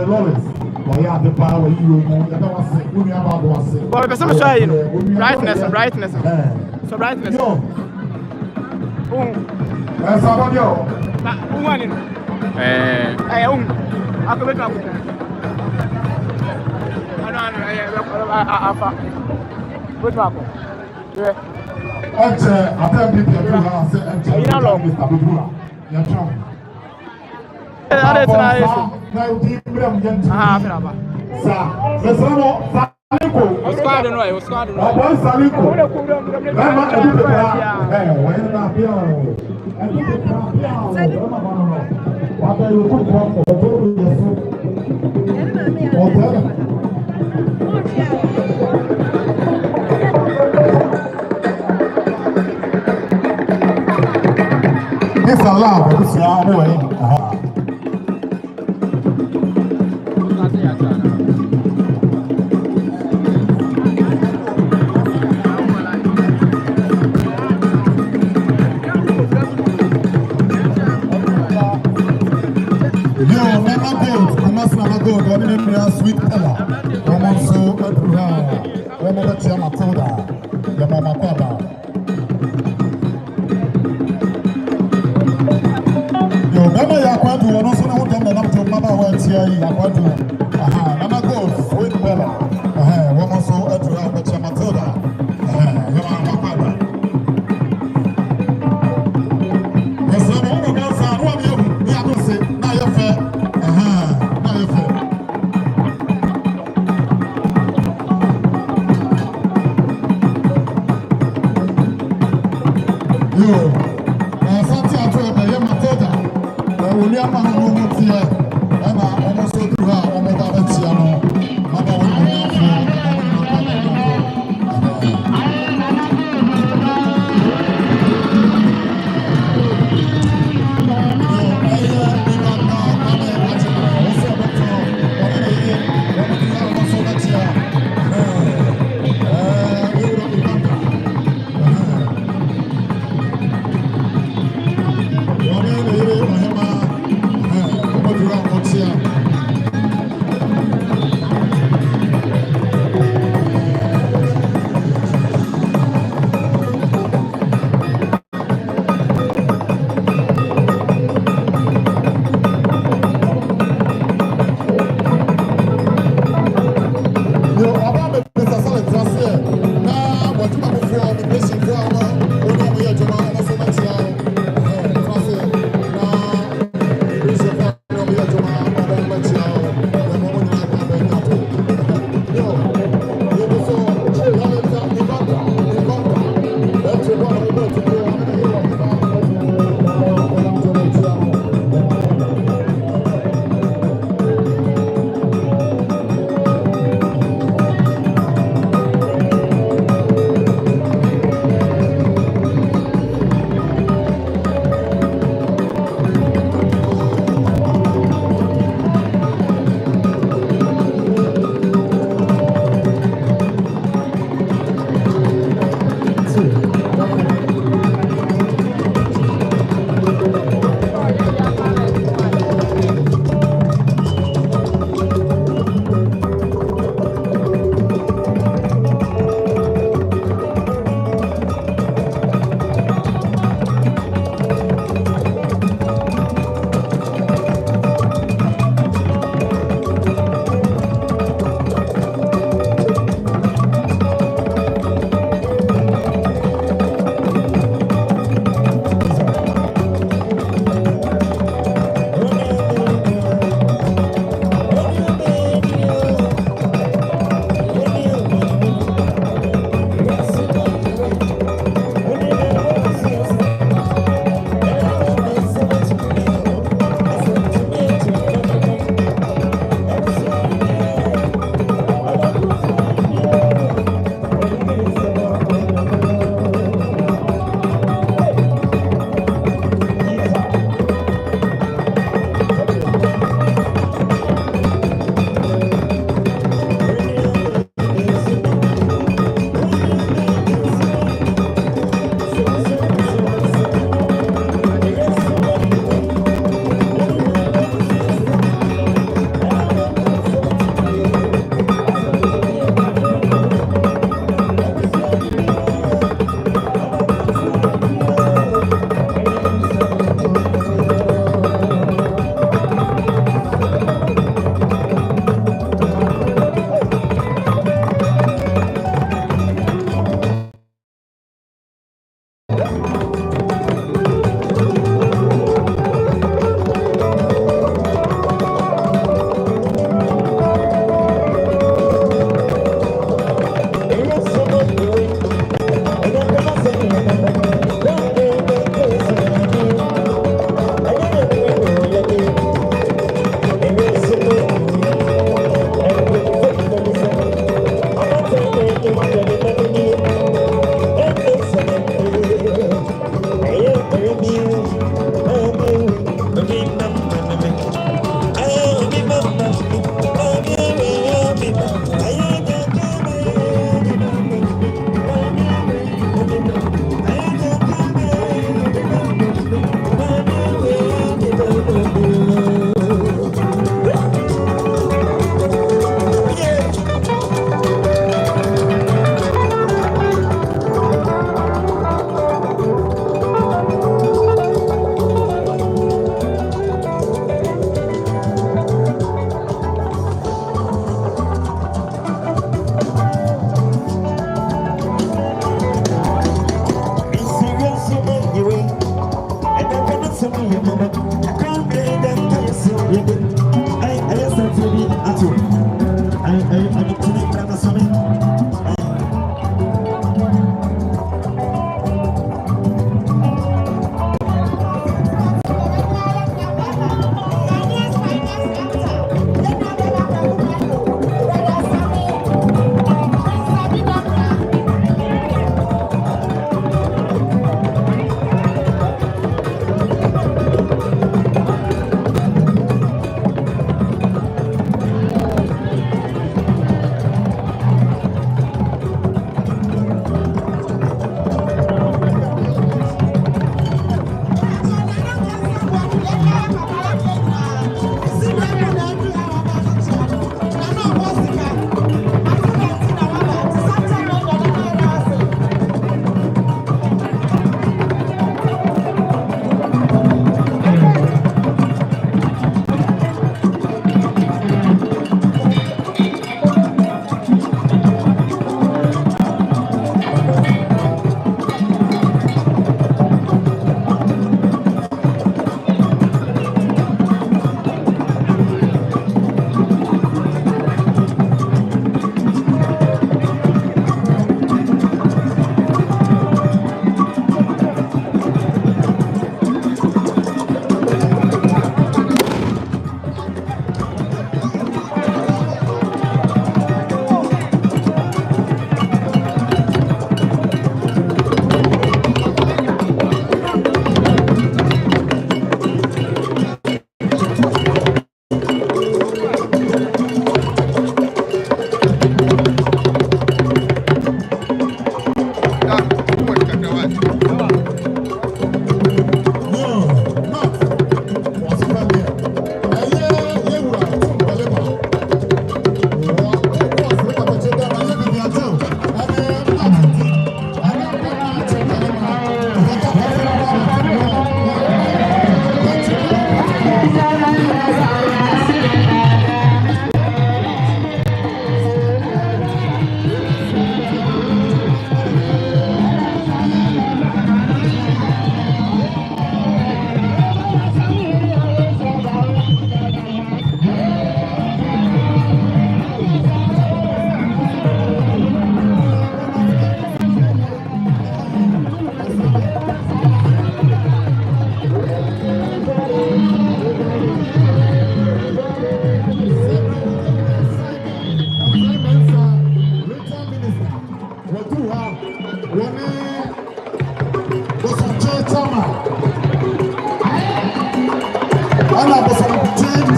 Lawrence. Why are the power you know? You don't say. You never about to say. Well, the same show, you know. Brightness. So brightness. Yo. Somebody yo. Woman. I could make up with that. Which one? I tell people you have said Mr. Bibula. You're trying. It's allowed, it's allowed. Sweet Ella, so Matilda, your mama Papa. Yo, Mama Yakwadu, and also know them the Mama went here. Yakwadu, Mama goes, Sweet Bella, woman so Matilda, your mama Papa. Yes, I'm all about that. What you have to say, now you're fair. Now you're fair.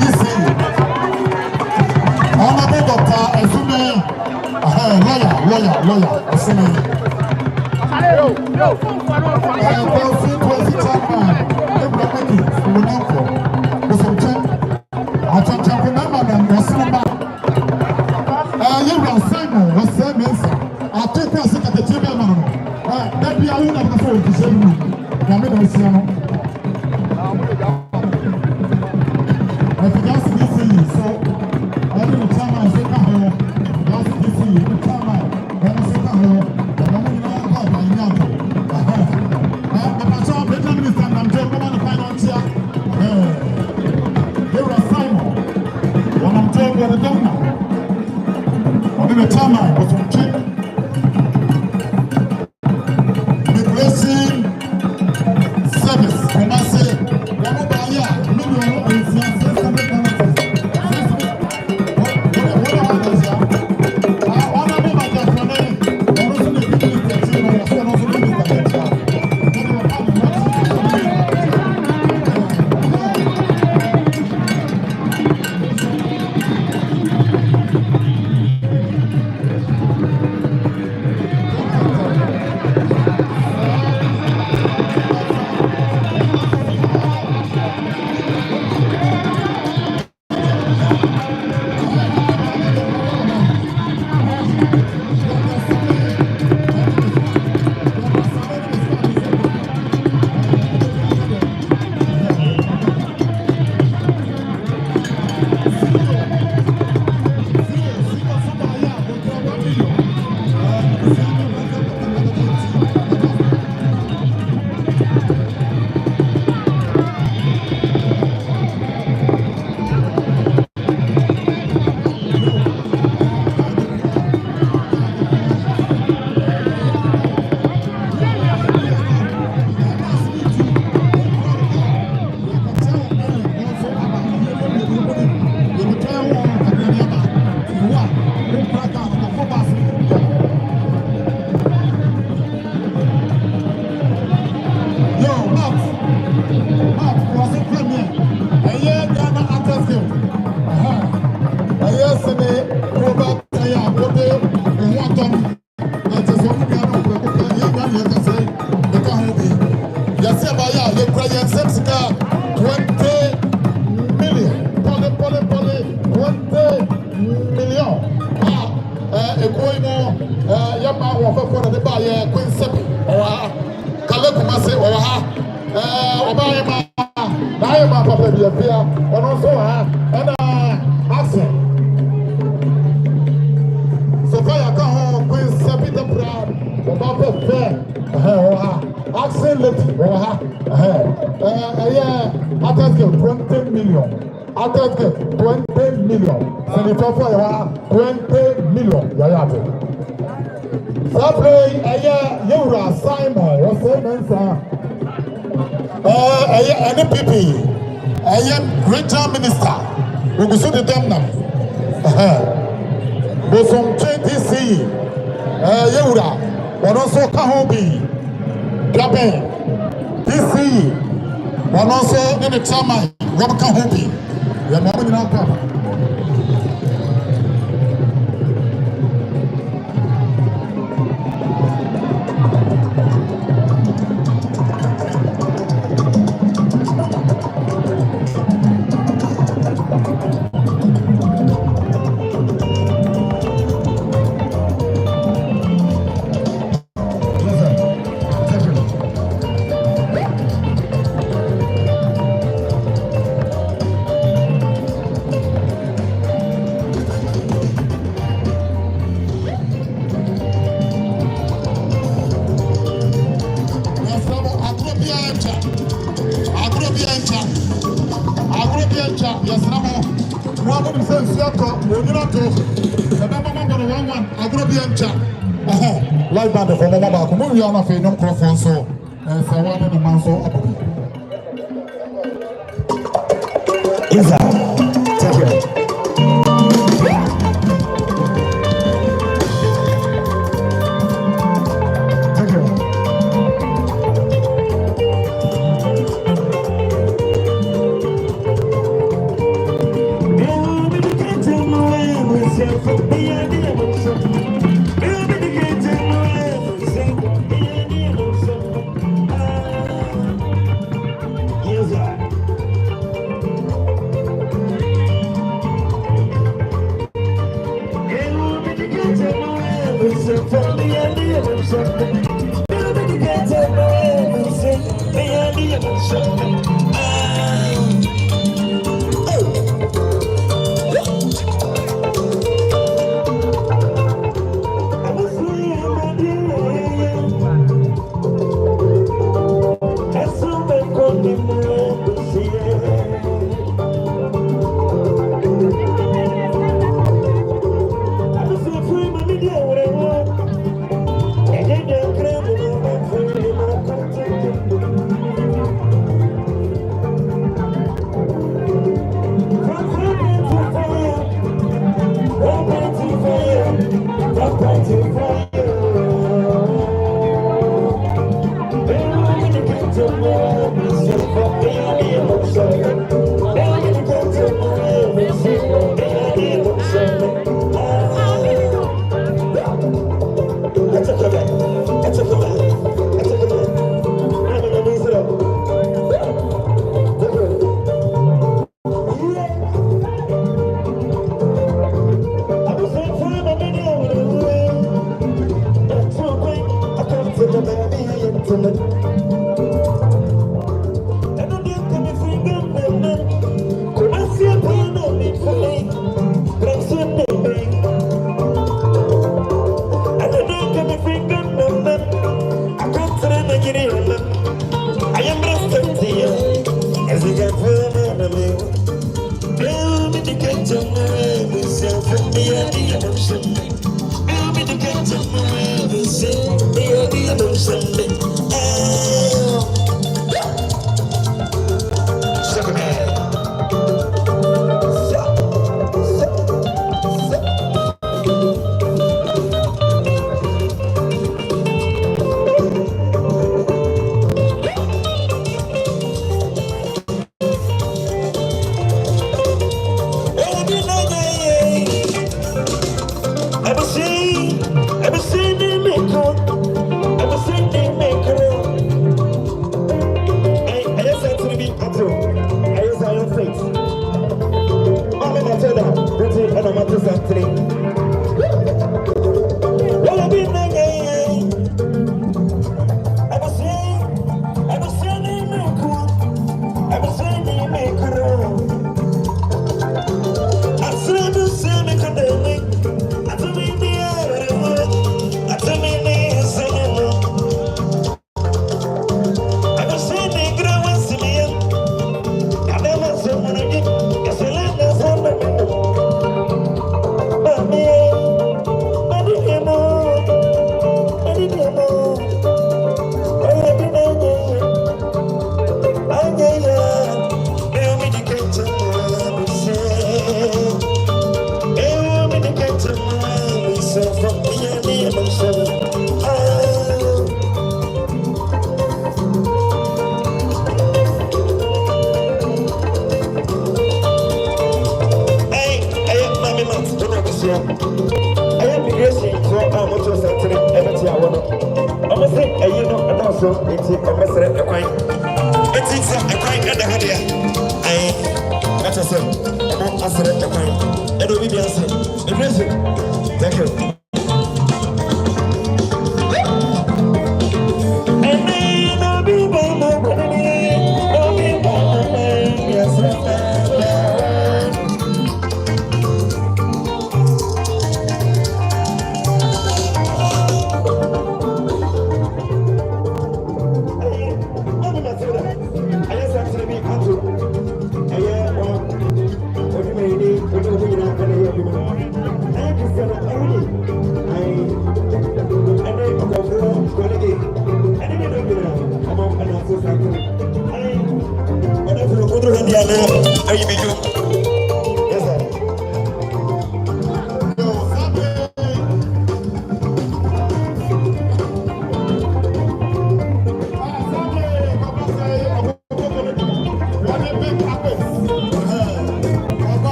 DC. Honorable Dr. Esume, lawyer, Esume. Constituency chairman, Ebrahimi, Funanko, Osomche, Achachakunama, and Osinaba. Yewura Simon, Osemesa, Atoku Asika, the chairman. That be a win of the four to say, Yamina Siano. I think that's DC, so I didn't tell my second home. That's DC, you tell my second home. The moment you know about my young. The Patrol Prime Minister, I'm Joe, come on the financial. Yewura Simon, and I'm Joe, the governor. I'm in the chairman, was from Chip. Immigration service, when I say, what about here? Million is NPP, Regional Minister, Ugusudi Demnam, Bosom JTC, Yewura, Wanoso Kahobi, Gabe, DC, Wanoso in the Chairman, Rob Kahobi, the moment in our papa. Live band for Mama Baku. We are not a young crofon, so it's a one and a man so up. Take it.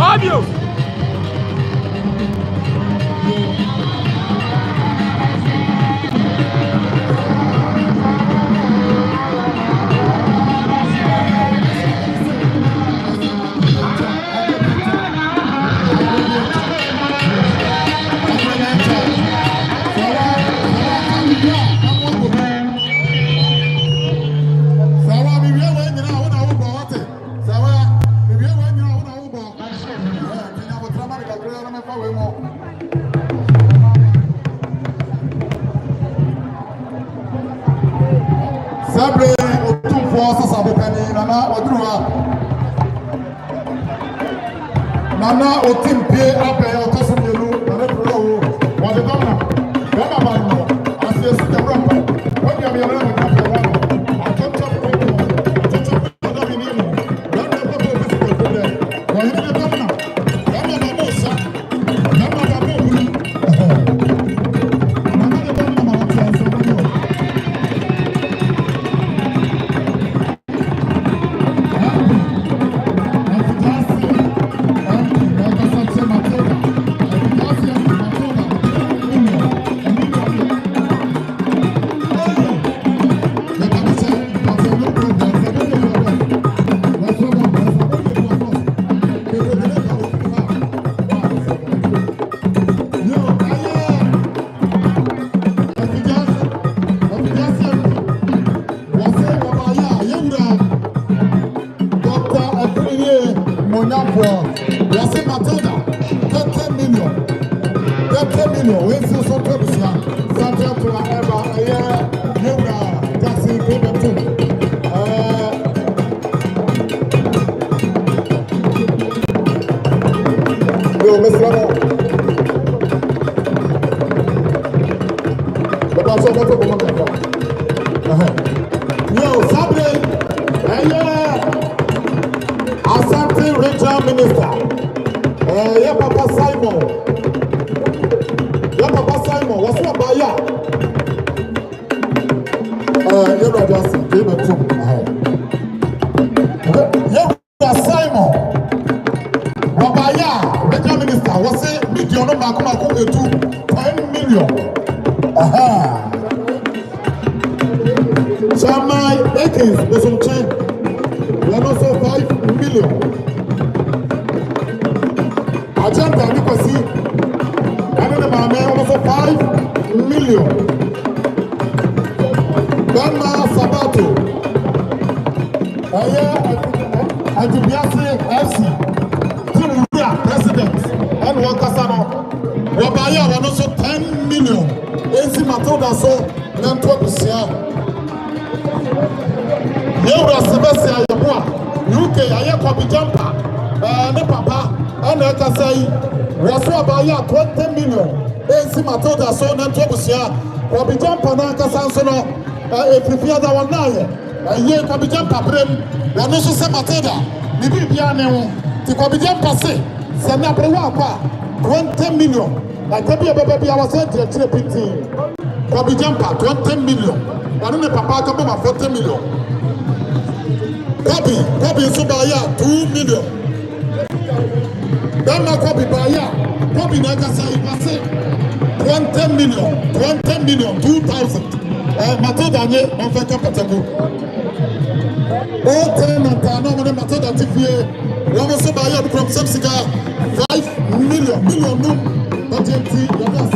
Audio. Sabre otumfo sasabopani nana odruwa nana otimpe abe otosumelu nana pro wode dona baba banno asiesi developer wodi am yere na kafe wano atonto ko tutu do bi ni mo don do ko bi ko ko de ko yi de dona baba na mo sa baba na mo buru nana de dona ma wati anso mo Yasi Matilda, 30 million. 30 million. We see some trouble here. Central to Eva, Yoga, Taxi, Paper 2. Yo, Miss Ramo. But that's all that's what Yo, Sabre, Asante Regional Minister, yeah, Papa Simon, what's up, Baya? You know, just give it to me. Yeah, Simon, Wabaya, Regional Minister, what's it? Medium Makuma 10 million. Chamai Ekins, there's some change. We are also 5 million. Agenda Nikwasi, and the man also 5 million. Ghana Sabato, Ajibiasi FC, Team Uria President, and Wakasano. Wabaya and also 10 million. AC Matilda so, Nantua Busia. Yewra Sebasia Yabua, UK, Ayakobi Jumper, ne Papa, and Ekasai, Waswabaya 20 million. AC Matilda so Nantobusia, Kobi Jumper Nankasansono, if you fear that one now, a year Kobi Jumper Brim, Wanoso Matilda, Bibi Piano, the Kobi Jumper say, Sanabrewa, 20 million. Like the baby, I was saying to a PT. Kobi Jumper, 20 million. I don't know, Papa, come over 40 million. Kobi so Baya 2 million. Dama Kobi Baya, Kobi Nakasa Ipase 20 million, 2,000. Matilda Nye, on fait Kapatago. All 10 and Tano, Matilda Tifie, Rama so Baya from Sepsica 5 million, no, but MT, yes.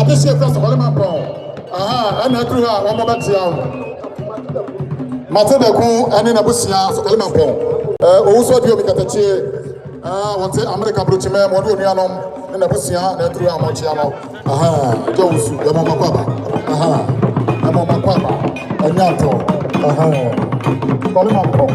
This year, first of all, I'm and I grew up one moment young. Matilda Ku and in Abusia, so Kalimanpo. Also, do you make a chair? What's it? America Bruchime, Modianum, and Abusia, and through Amachiano. Josu, Yamama Papa. Yamama Papa, and Yanto. Kalimanpo.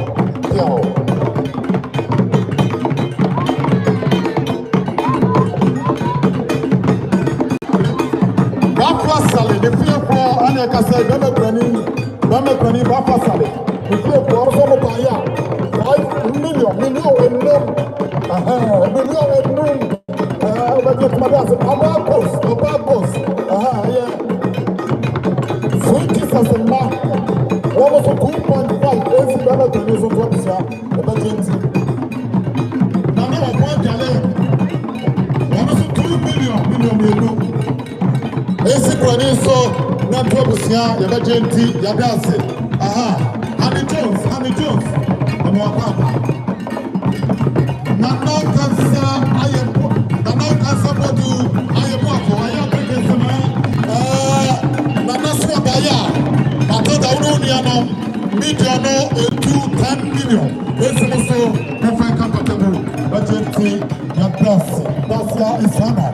The fear for Anaka said, Bamakrani, Bapa Sally. The fear for Baya 5 million and noon. Million and noon. But Boni so na to busia ya ba genti ya da ase aha Honey Jones no akwa na no kansa ayepo na no kansa bodu ayepo akwa ya pekese na na so abaya Matoda uno ni ano medium no 10 million ese so no fa comfortable ba genti ya dasia isana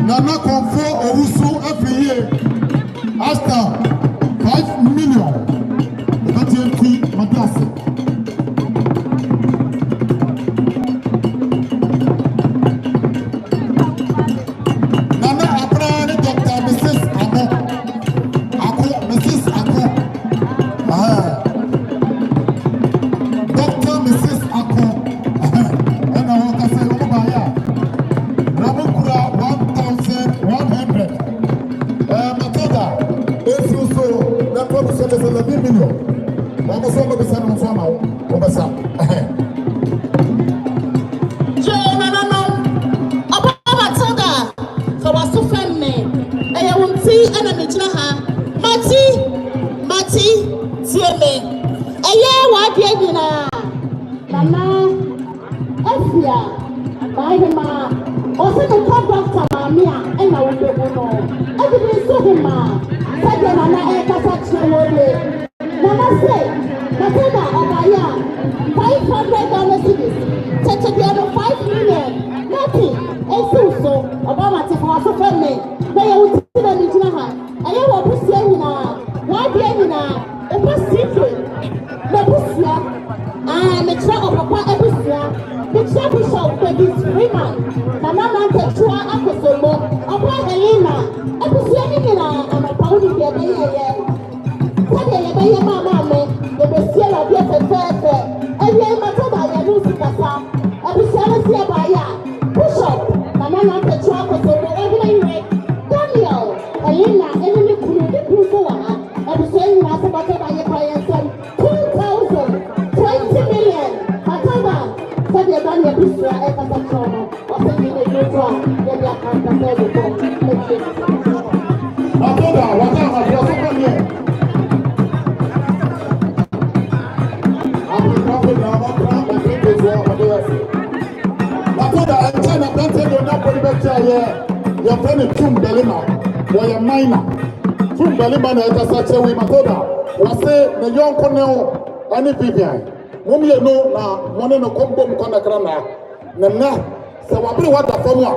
Nana Konfo Owusu every year after 5 million. GMT Madasi. Nana Abrani Dr. Mrs. Ako Mrs. Ako. Dr. Mrs. Ako. And I want to say, Ramukura 1,100. Matoda, if you so, that was 11 million. What was all of the sun on Fama? Over some. No. About Matoda, for us to find me. I won't see enemy Jaha. Mati, see me. A year, what you know? Nana, Efia, by him. Also, the top doctor, Mamia, and I will do no. I didn't see him, said the Nana Eka Nana say, Matilda, Obaya, $500 cities, such a deal of 5 million, nothing, and so, Obama to for us to find me. They will see the Nijana, and I will be saying, why be in a secret? The Bussia, and the track of Papa Ebusia. The chapel shall be this Freeman. Nana Tetua Akosolo, upon Helena, Ebusianina, and a pound in the Bay. What a Bay Mamma, the Bessia of Yes and Fair, and the Matoba, the Lucicasa, Ebusiasia Baya, Bishop, Nana Tetua Akosolo, every way, Daniel, Helena, enemy could be Pusoa, Ebusianina, Sabata by your clients, 2,020 million. Matoba. Said the band of Israel, Eka Satrona, or sending a new drum, then they can't compare the book. Matoda, whatever, you're so here. I'm recovering now, I'm trying to think as well. Matoda, I'm trying to tell you now for the better here. You're playing Tum Belima, or your minor. Tum Belima, and Eka Satrona, Matoda, was say the young Cornell, any PPI. Mummy no na one no combo mkona krana na se wabiri wada famwa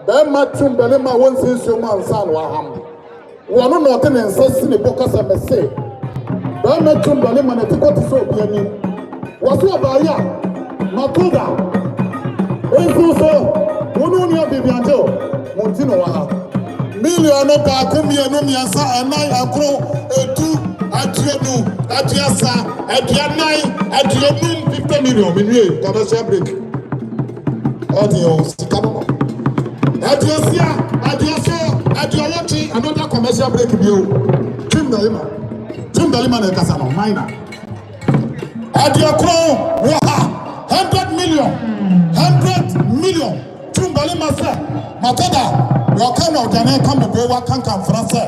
be matum belema won sinso man san wa ham wono no te ne nsasi ne boka se mese be matum belema na tikoti so bi ani waso abaya Matoda enso wono ni abibi anjo montino wa ha million no ba kumia no miasa anai akro etu Adrianu, Adriasa, Adrianai, Adrianum, 50 million, minute, commercial break. Audio, Sikano. Adriasia, Adriawati, another commercial break view. Tim Dalima and Casano, minor. Adriacro, 100 million. Tim Dalima, Matoda, What kind of Ghana come to what can come from say?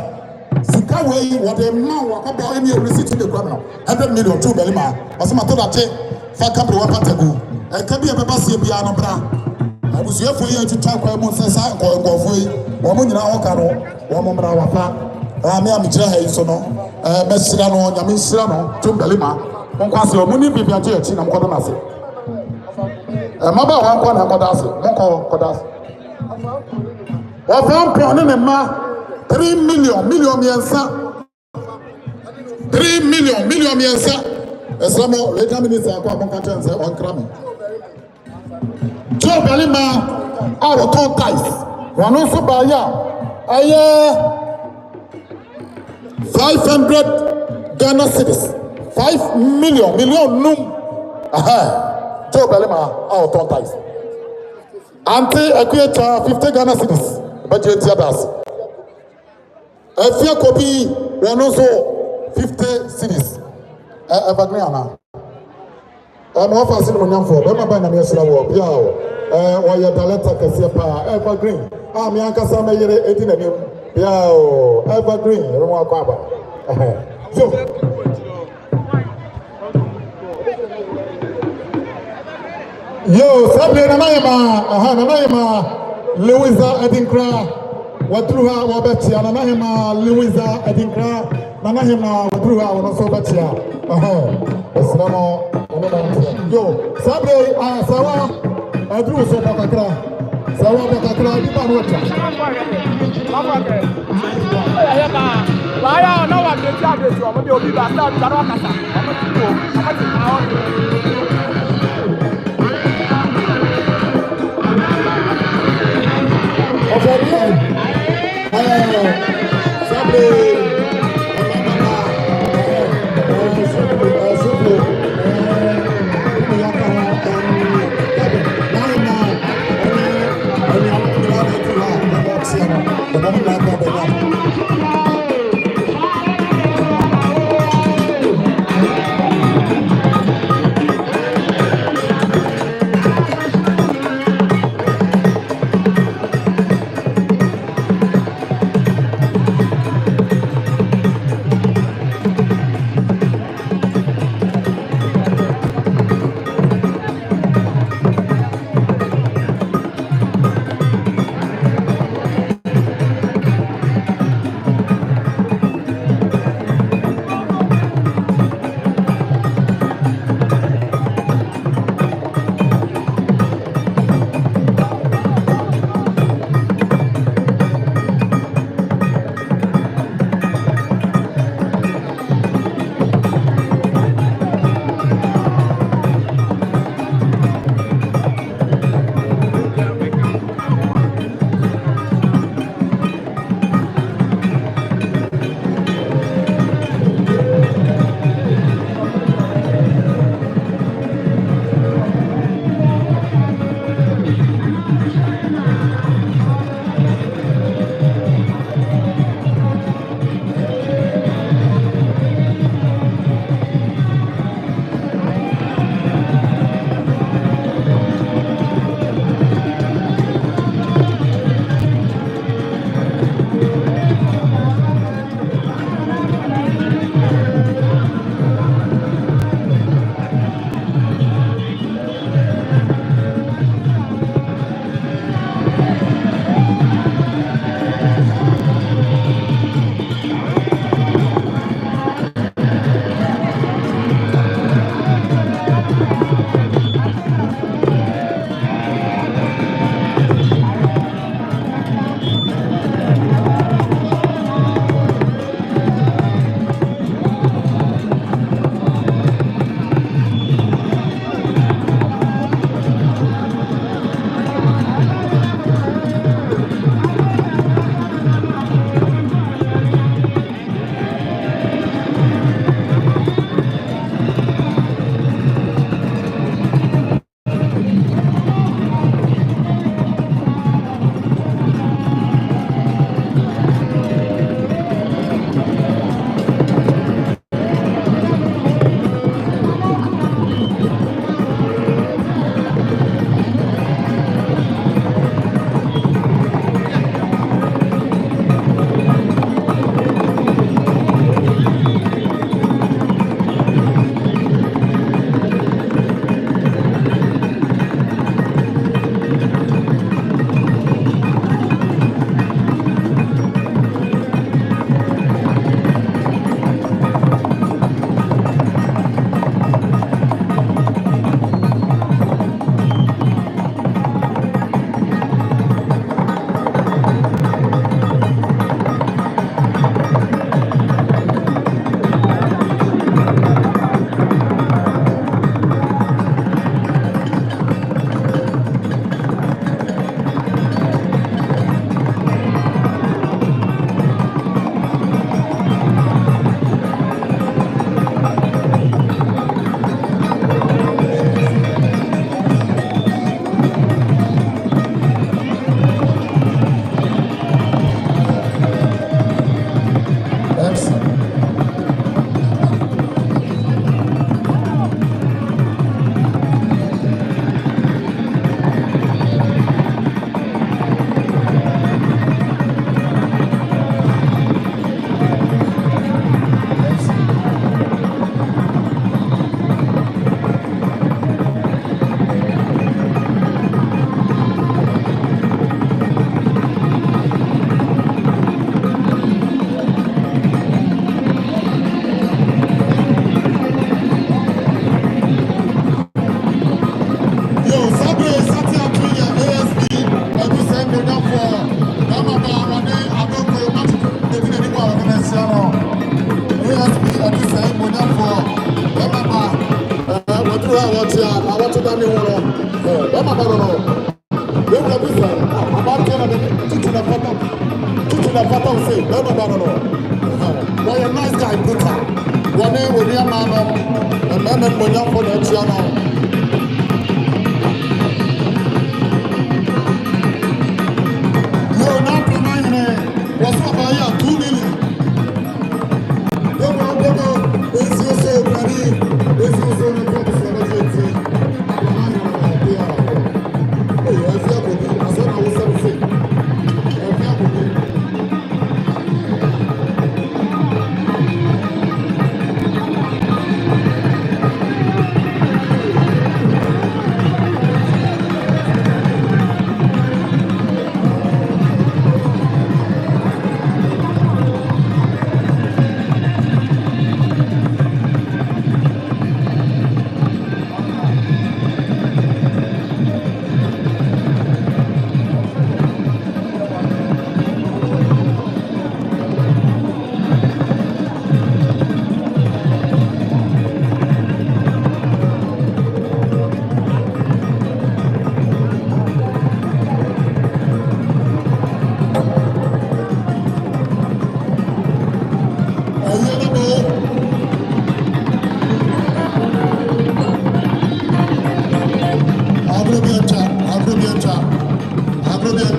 Sikaway, what a man walk about any receipt to the criminal. 100 million, 2 Belima, or some other day, for a couple of Patago. I can be a Babasi piano bra. I was here for you to talk about Monsansa or go for you. Woman in our canoe, woman Rawa. I am Jahay Sono, Messirano, Yamisirano, 2 Belima, Monquasio, Muni Bibiaji, and Kodamasi. A mother one Kodasi, Monko Kodas. Of 1 ma 3 million yensa 3 million yensa esamo later minister akwa conference on crime Joe Belima our two ties one also buy ya 500 Ghana cedis 5 million num Joe Belima our two ties Ante equate 50 Ghana cedis budget others. A few copy one also 50 cities. Evergreen. I'm offering money for them. I'm buying a message. Piao. Or your talenta Kasiapa. Evergreen. I'm Yanka Sama Yere 18 and him. Piao. Evergreen. Roma Kwaba. So. Yo, Sabi Nanayama. Louisa Edinkra, Watruha, Wabetia, Nanahima, Louisa Edinkra, Nanahima, Watruha, Wanosobatia. Eslamo, Yo, Sabre, Sawa, I drew so Bakakra, Sawa Bakakra, Dipanota. Why are no one to tell this one? Maybe you'll be back down to Rakasa.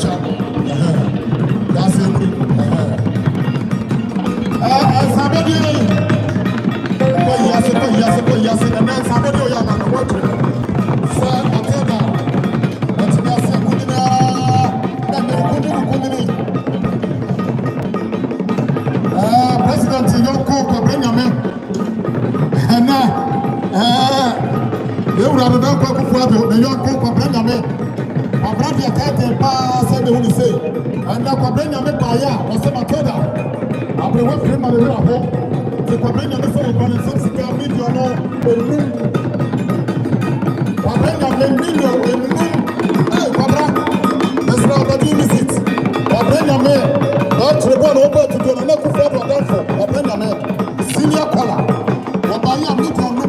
Acha. That's it. Somebody. Yes, and then somebody will have a watch. Sir, Matilda. But that's a good President Yoko Benjamin. And now, you would have done Coco for the Yoko Benjamin. My brother can't pass and they say, and now Benjamin Paya was a Matilda. I'll be working my little home. The Benjamin for the 60 million in room. Benjamin million in room. Hey, Papa, that's not the visit. Benjamin, that's the one over to do another for Benjamin. Senior color. What I am looking on the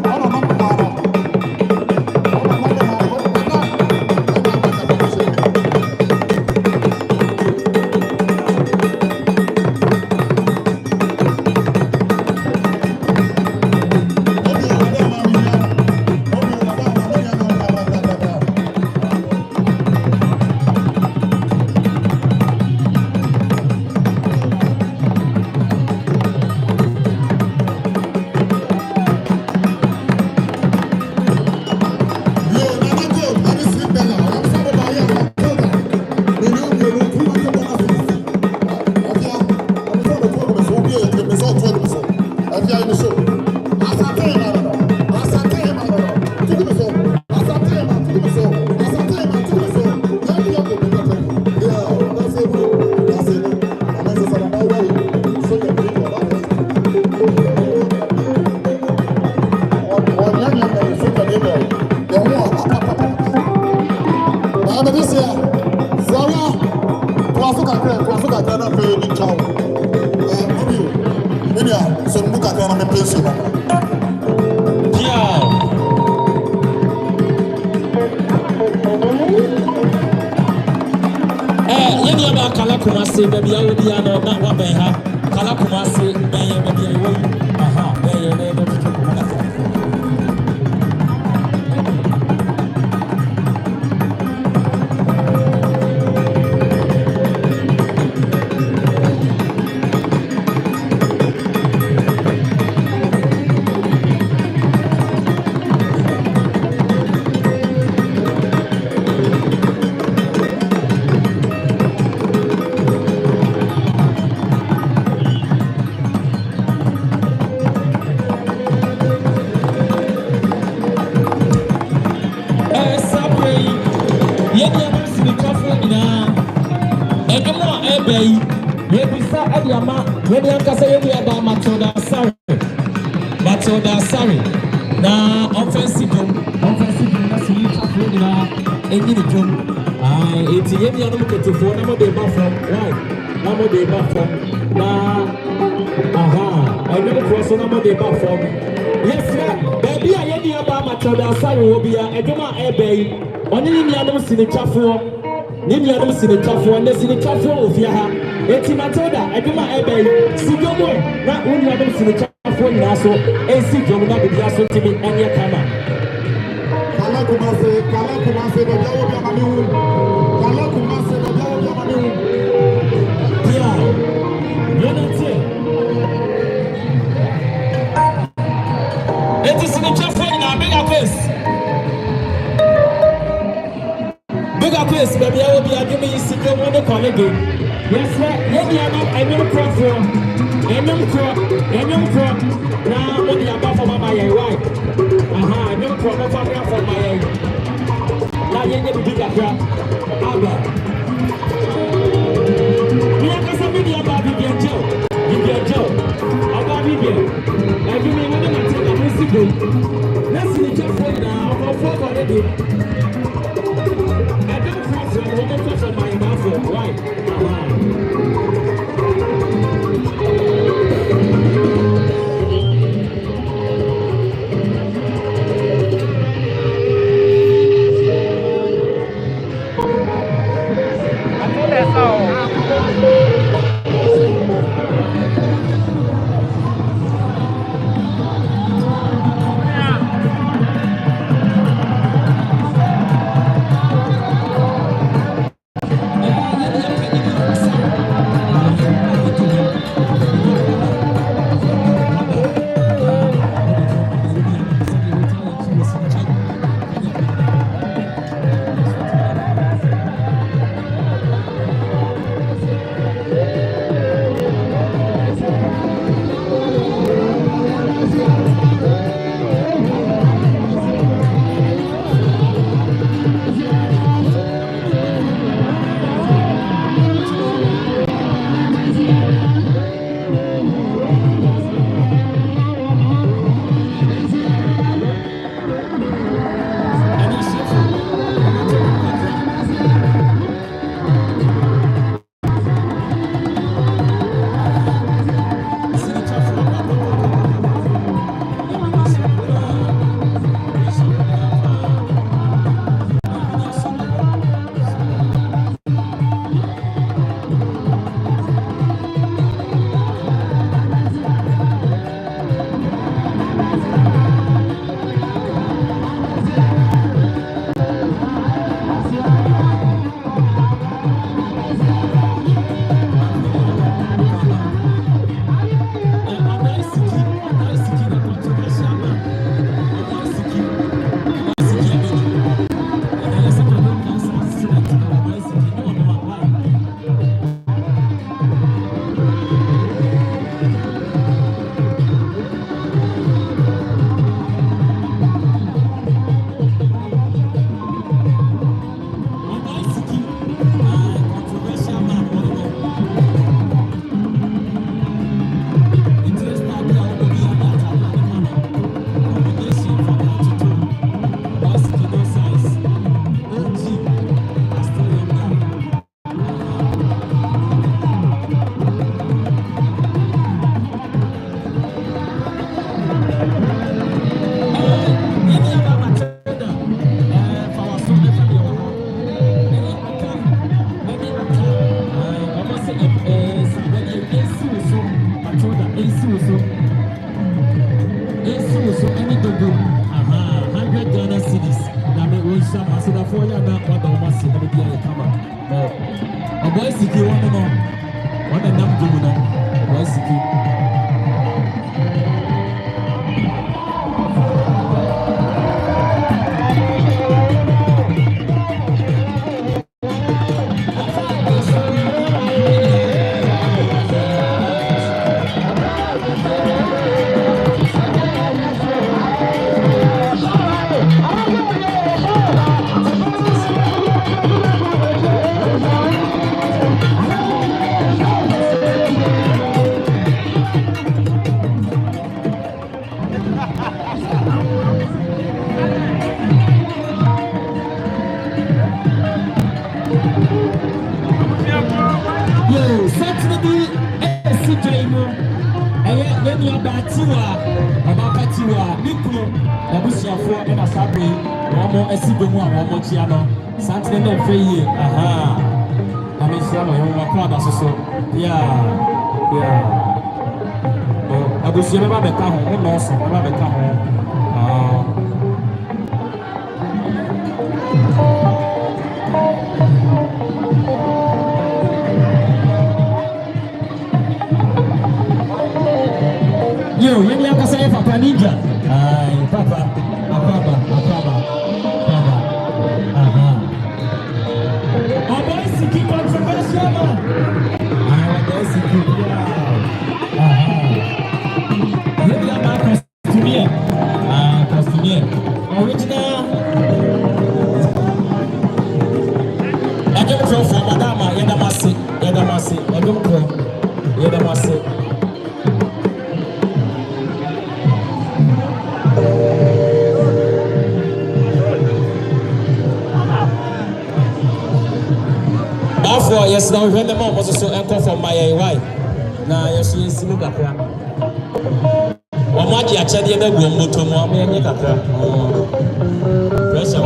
Sorry. Now, offensive, that's you talking about. And you do. It's the end of the phone. I'm a day back from. Right. I'm a day back from. Now, I'm going to cross on a day back from. Yes, sir. Baby, I am here about Matilda. Sorry, will be a Edema Abbey. Only in the other signature for. Name your signature for, and the signature for of Yaha. It's Matilda. Edema Abbey. See no more. Not only other signature. So, AC Jomuna be just to me on your camera. Kalakumase, the Jawa Yamanu. Kalakumase, the Jawa Yamanu. Yeah, you're not here. It is in the chat for now, bigger place, baby. I will be a giving you sit on the colleague. Yes, sir. I'm not crop. Now, what the above for my wife? I'm not crop for my now, you never did that crap. We are going to be about Vivian Joe. About Vivian. I give me one of my things I'm missing. Let's see the job for now. I'm for already. I don't cross from my mouth. Why? siki one no. One nam dum no. Boy siki. Abusia baba beka ho no so baba beka ho yo yemi akasa e papa ninja ai papa akaba boy siki controversial man boy siki original. I don't know for Madama, Yedamasi. I don't know. Yedamasi. Therefore, yes, now when the mom was also anchor for my wife. Now, yes, she is look at her. Omaji achadi ebe gwo moto mo amenye kakra pressure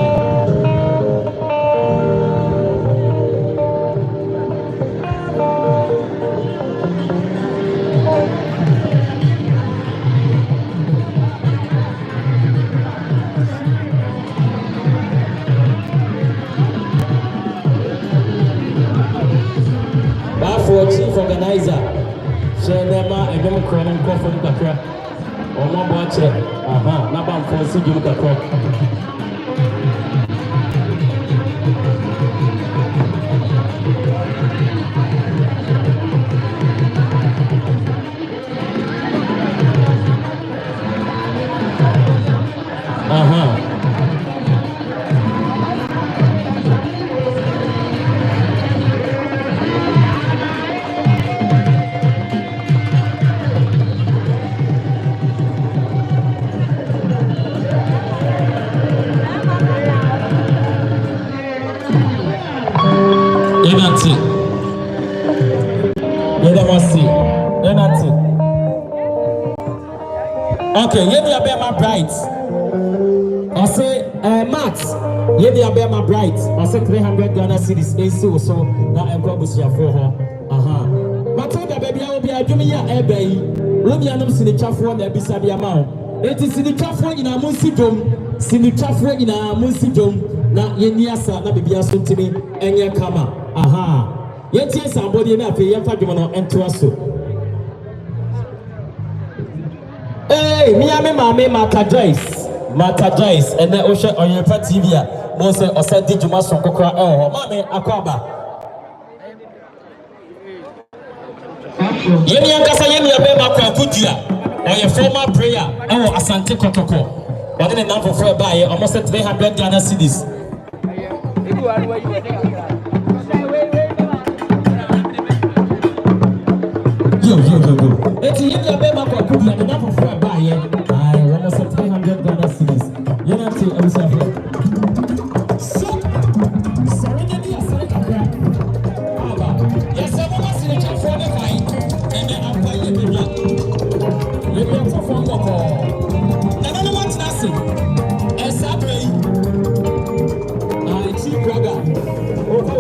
for chief organizer Shenema Edom Cronin Kofu kakra Omo boche, na ba mfonsi gimu kakra. Okay, yeni abema bright. I say Max, yeni abema bright. I say 300 Ghana cedis. AC so na enkobusia for her. Matilda baby, I will be a junior ebay. Rumi anum sinichafo na ebisa bi ama. Eti sinichafo ina munsidom. Sinichafo ina munsidom na yeni asa na bibia so ntimi enye kama. Yeti somebody na afi yemfa dwom no entoaso. Hey, Miami Mame Mata Joyce, and then Osha on your TV. Mose Oseti Jumas from Kokra. Oh, Mame Akwaba. Yemi Ankasa Yemi Abema Kwakudia, or your former prayer. Oh, Asante Kotoko. But then a number for a buyer, almost 300 Ghana cedis. Yo. It's Yemi Abema Kwakudia, the number for a buyer. I almost 300 Ghana cedis. You know, to every Over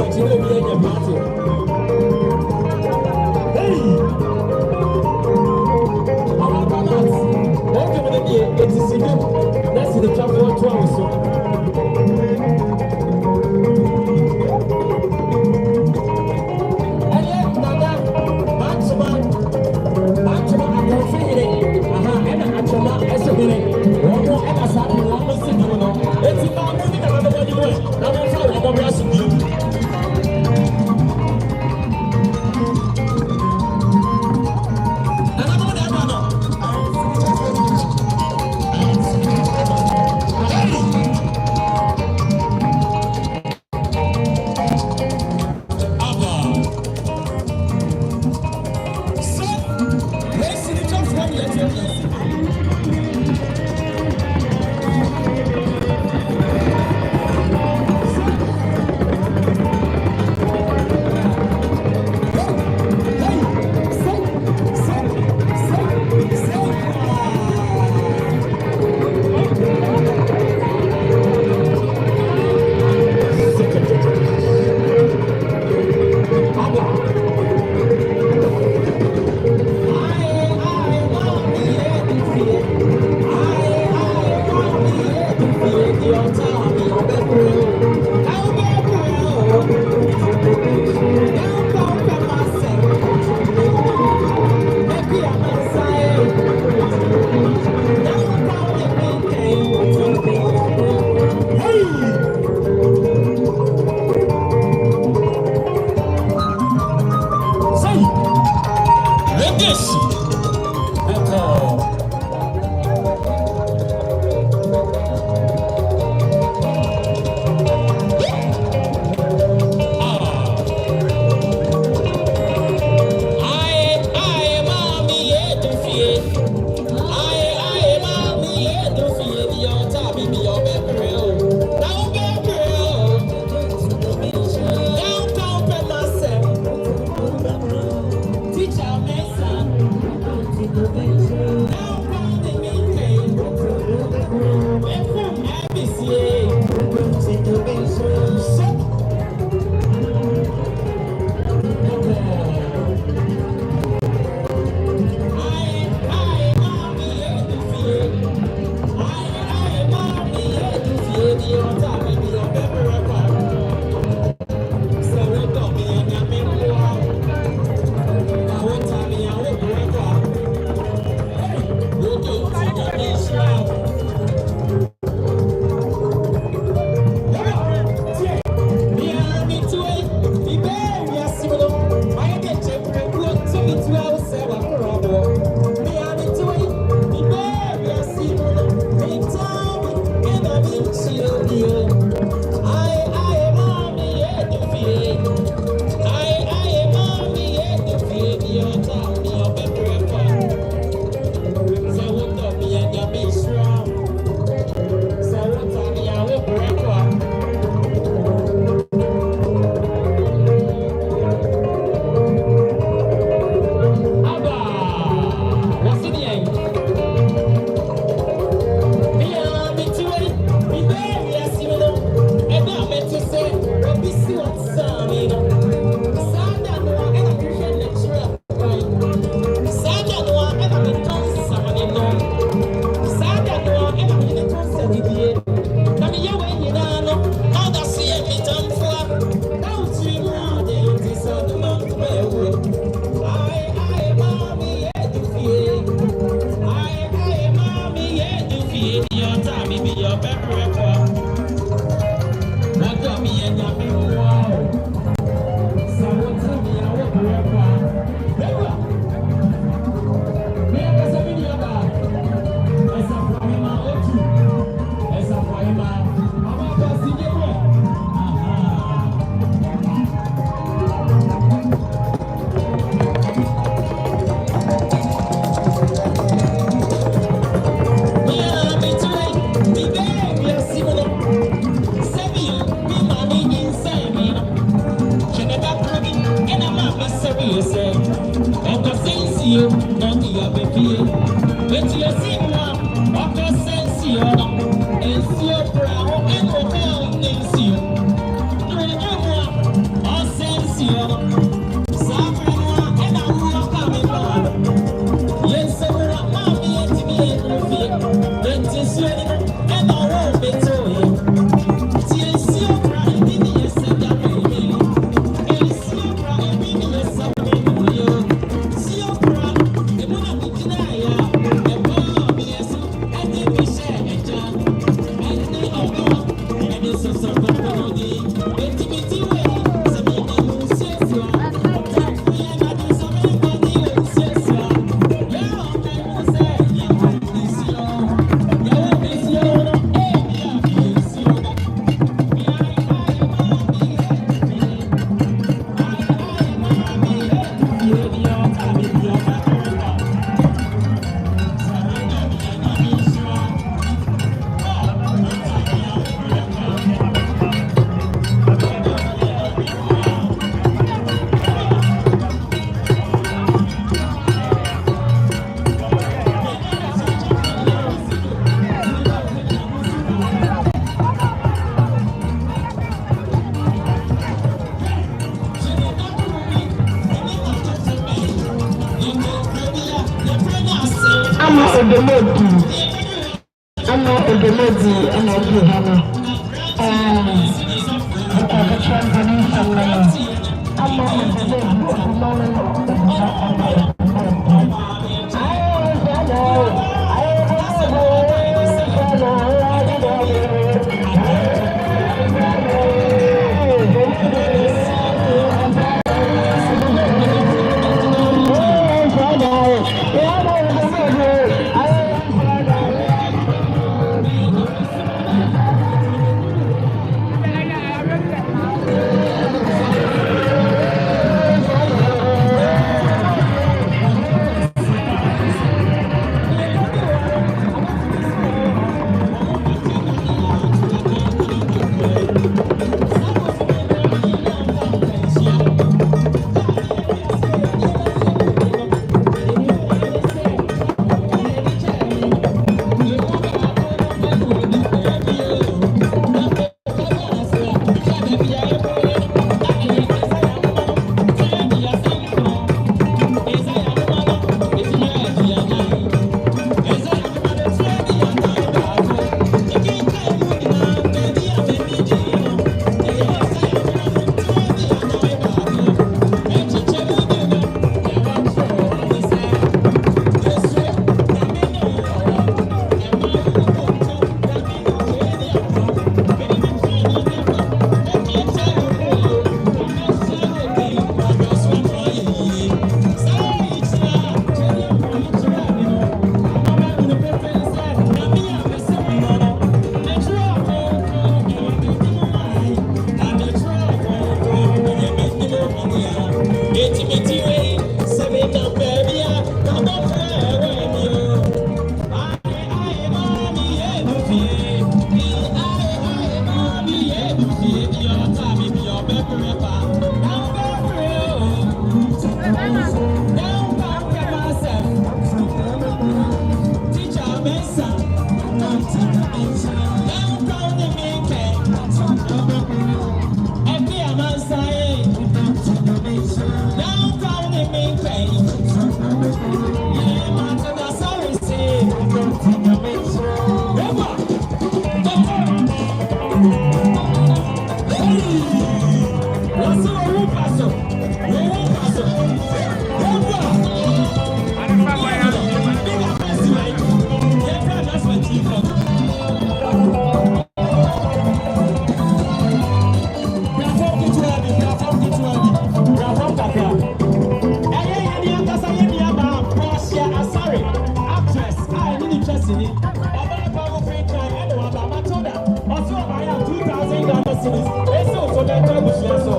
Ghana cedis. Eso so that time is so.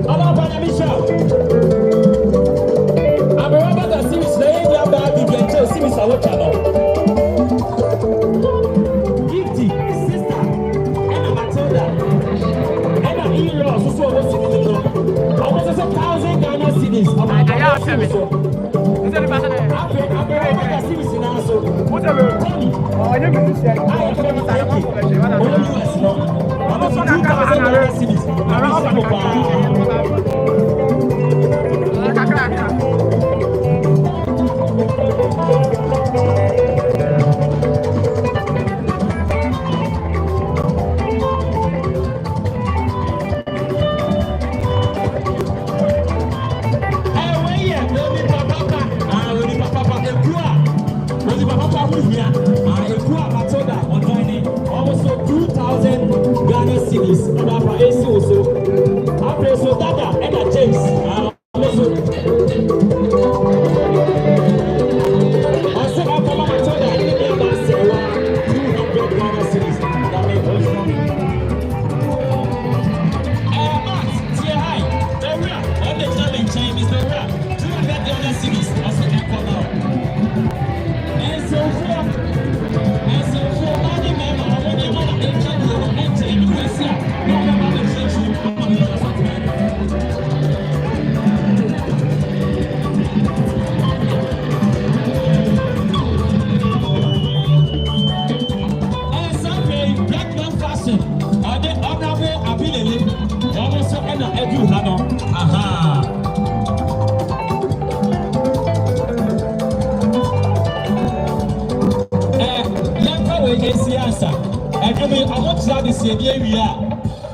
Aba banya mi series. I have 7. Is that the person? After series now, so What's the word? Oh, I never see it. I am only US no. I'm also $2,000 series.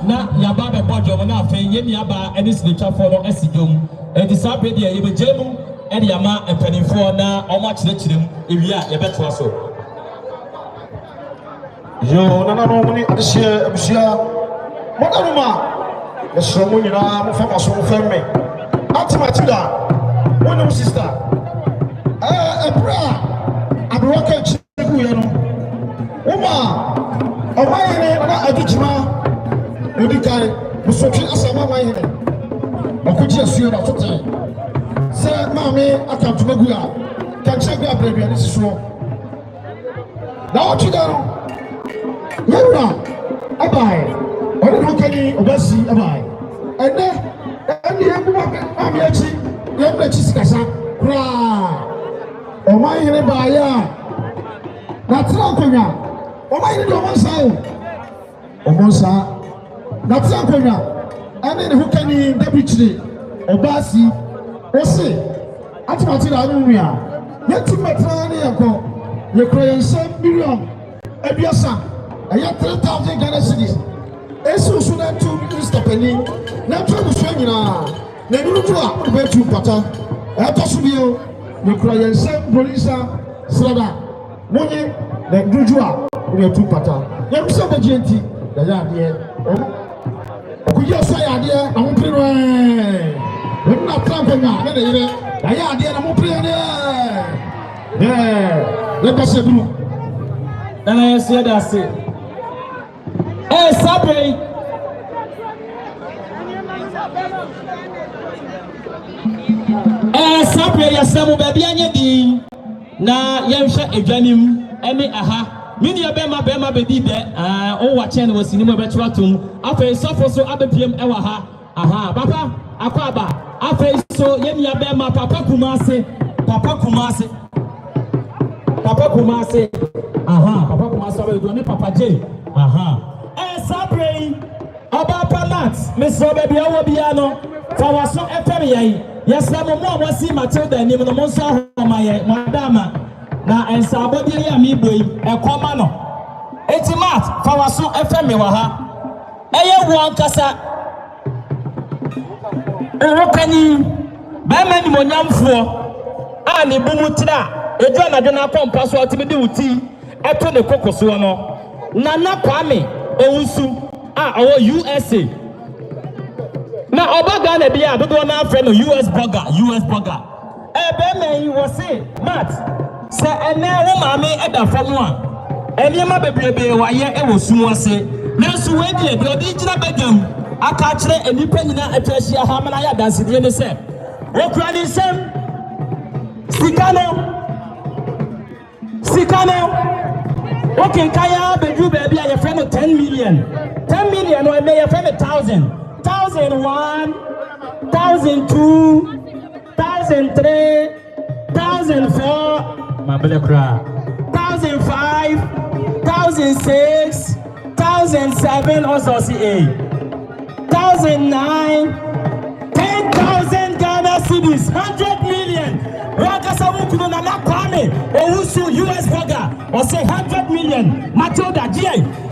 na yaba be bodjo na afen ye mi aba eni sinetwafo no asidom enti sabe de ye begemu e de ama empanimfo na omo akirechirem ewi a ye beto so yo na no muni adehye abusia modaruma yeso mo nyina mo fa maso mo femme atimatida wonu sister ebra abroka chiku ye no uma omayere na agichima odikai musotwi asama mayere okoji asuo na tote se maame akantumagu a kanchegu abrabia ni siso na otidaro yura abai odi no kani obasi abai ene ebu maame achi yemre chisikasa kra omayere baaya na trankonya omayere do omonsa na trankonya ene ne hukani dabichire obasi ose atimati na anumia yeti metra ne yako ye kroyense million ebiasa aya 3000 Ghana cedis eso so na tu stepeni na tu so nyina na birutu a be tu pata e to so bio ye kroyense polisa srada monye na duju a we tu pata ye bisa bejenti da ya de okuye so ya de na mo piro na trankonya na de yire da ya de na mo piro le passe bru na na yesie da se sabe sabe yasemu baby anye din na yemhwe adwanim ene aha mini ya bema bedi de o wa chen wo sinimo be twatum afa sofo so abepiem e wa ha aha papa akwaba afa so yemi ya bema papa kumase aha papa kumase abedo ne papa J aha sabre oba palat meso baby awo bia no fa waso efere yai yasamo mo wasi Matilda nim no mo so homaye madama na ensabodi ya mi boy ekoma no etimat fa waso efeme wa ha eye won kasa erokani ba mani monyamfo a ne bumu tira edu anadwo na pompa so otimidi uti eto ne kokoso no Nana Kwame Owusu our USA na obaga na bia dodo na friend US burger be me was say Matt say ene wo mame eda fam a enema bebrebe waye e wo sumu ase na so we die de odi gina badam aka kire enipa nyina atwahia ha mana ya danside ne se wo kura ni sem sikano okay, kaya bedu baby your friend 10 million or may your friend 1,000, 1,001, 1,002, 1,003, 1,004, my brother cry, 1,005, 1,006, 1,007, also see 1,009, 10,000 Ghana cedis, 100 million. Rakasa wukuno na nakwame, owusu US burger, or say 100 million. Matilda G.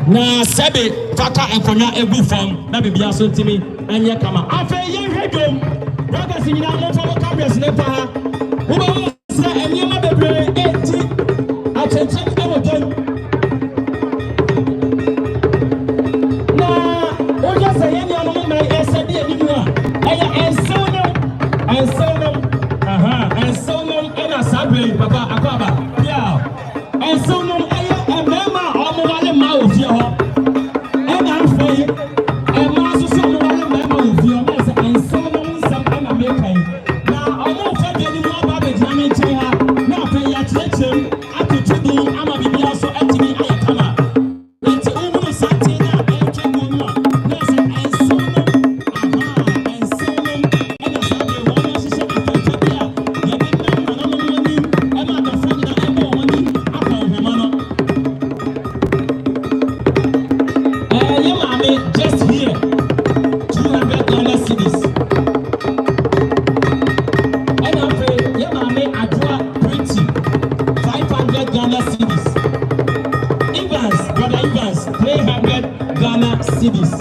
Na sebe faka enkonya ebu form, na bibi aso timi anya kama. Afe ye redom. Rakasa nyina mo for cameras ne pa. Uba sa enyoma bebre 80. Attention ewo don. Na oja say enya no mai esedi ebimu a. Eya ensono. And so long and a sabre, Papa Akaba. Yeah. And so long, I am Mama, Omawale Mouth, and I'm free. And Master Somawale Mouth, your mother, and so long, some American. Now, I'm not forgetting more about the German Tia. Now, pay your attention. After 2 days, I'm a baby also empty. I come up. Let's almost Santina and Kemona. And so long, and so long, and a sabre, one of the just here, 200 Ghana cedis. And I'm paying, yeah, mommy, Adwa Pretty, 500 Ghana cedis. Evans, brother Evans, 300 Ghana cedis.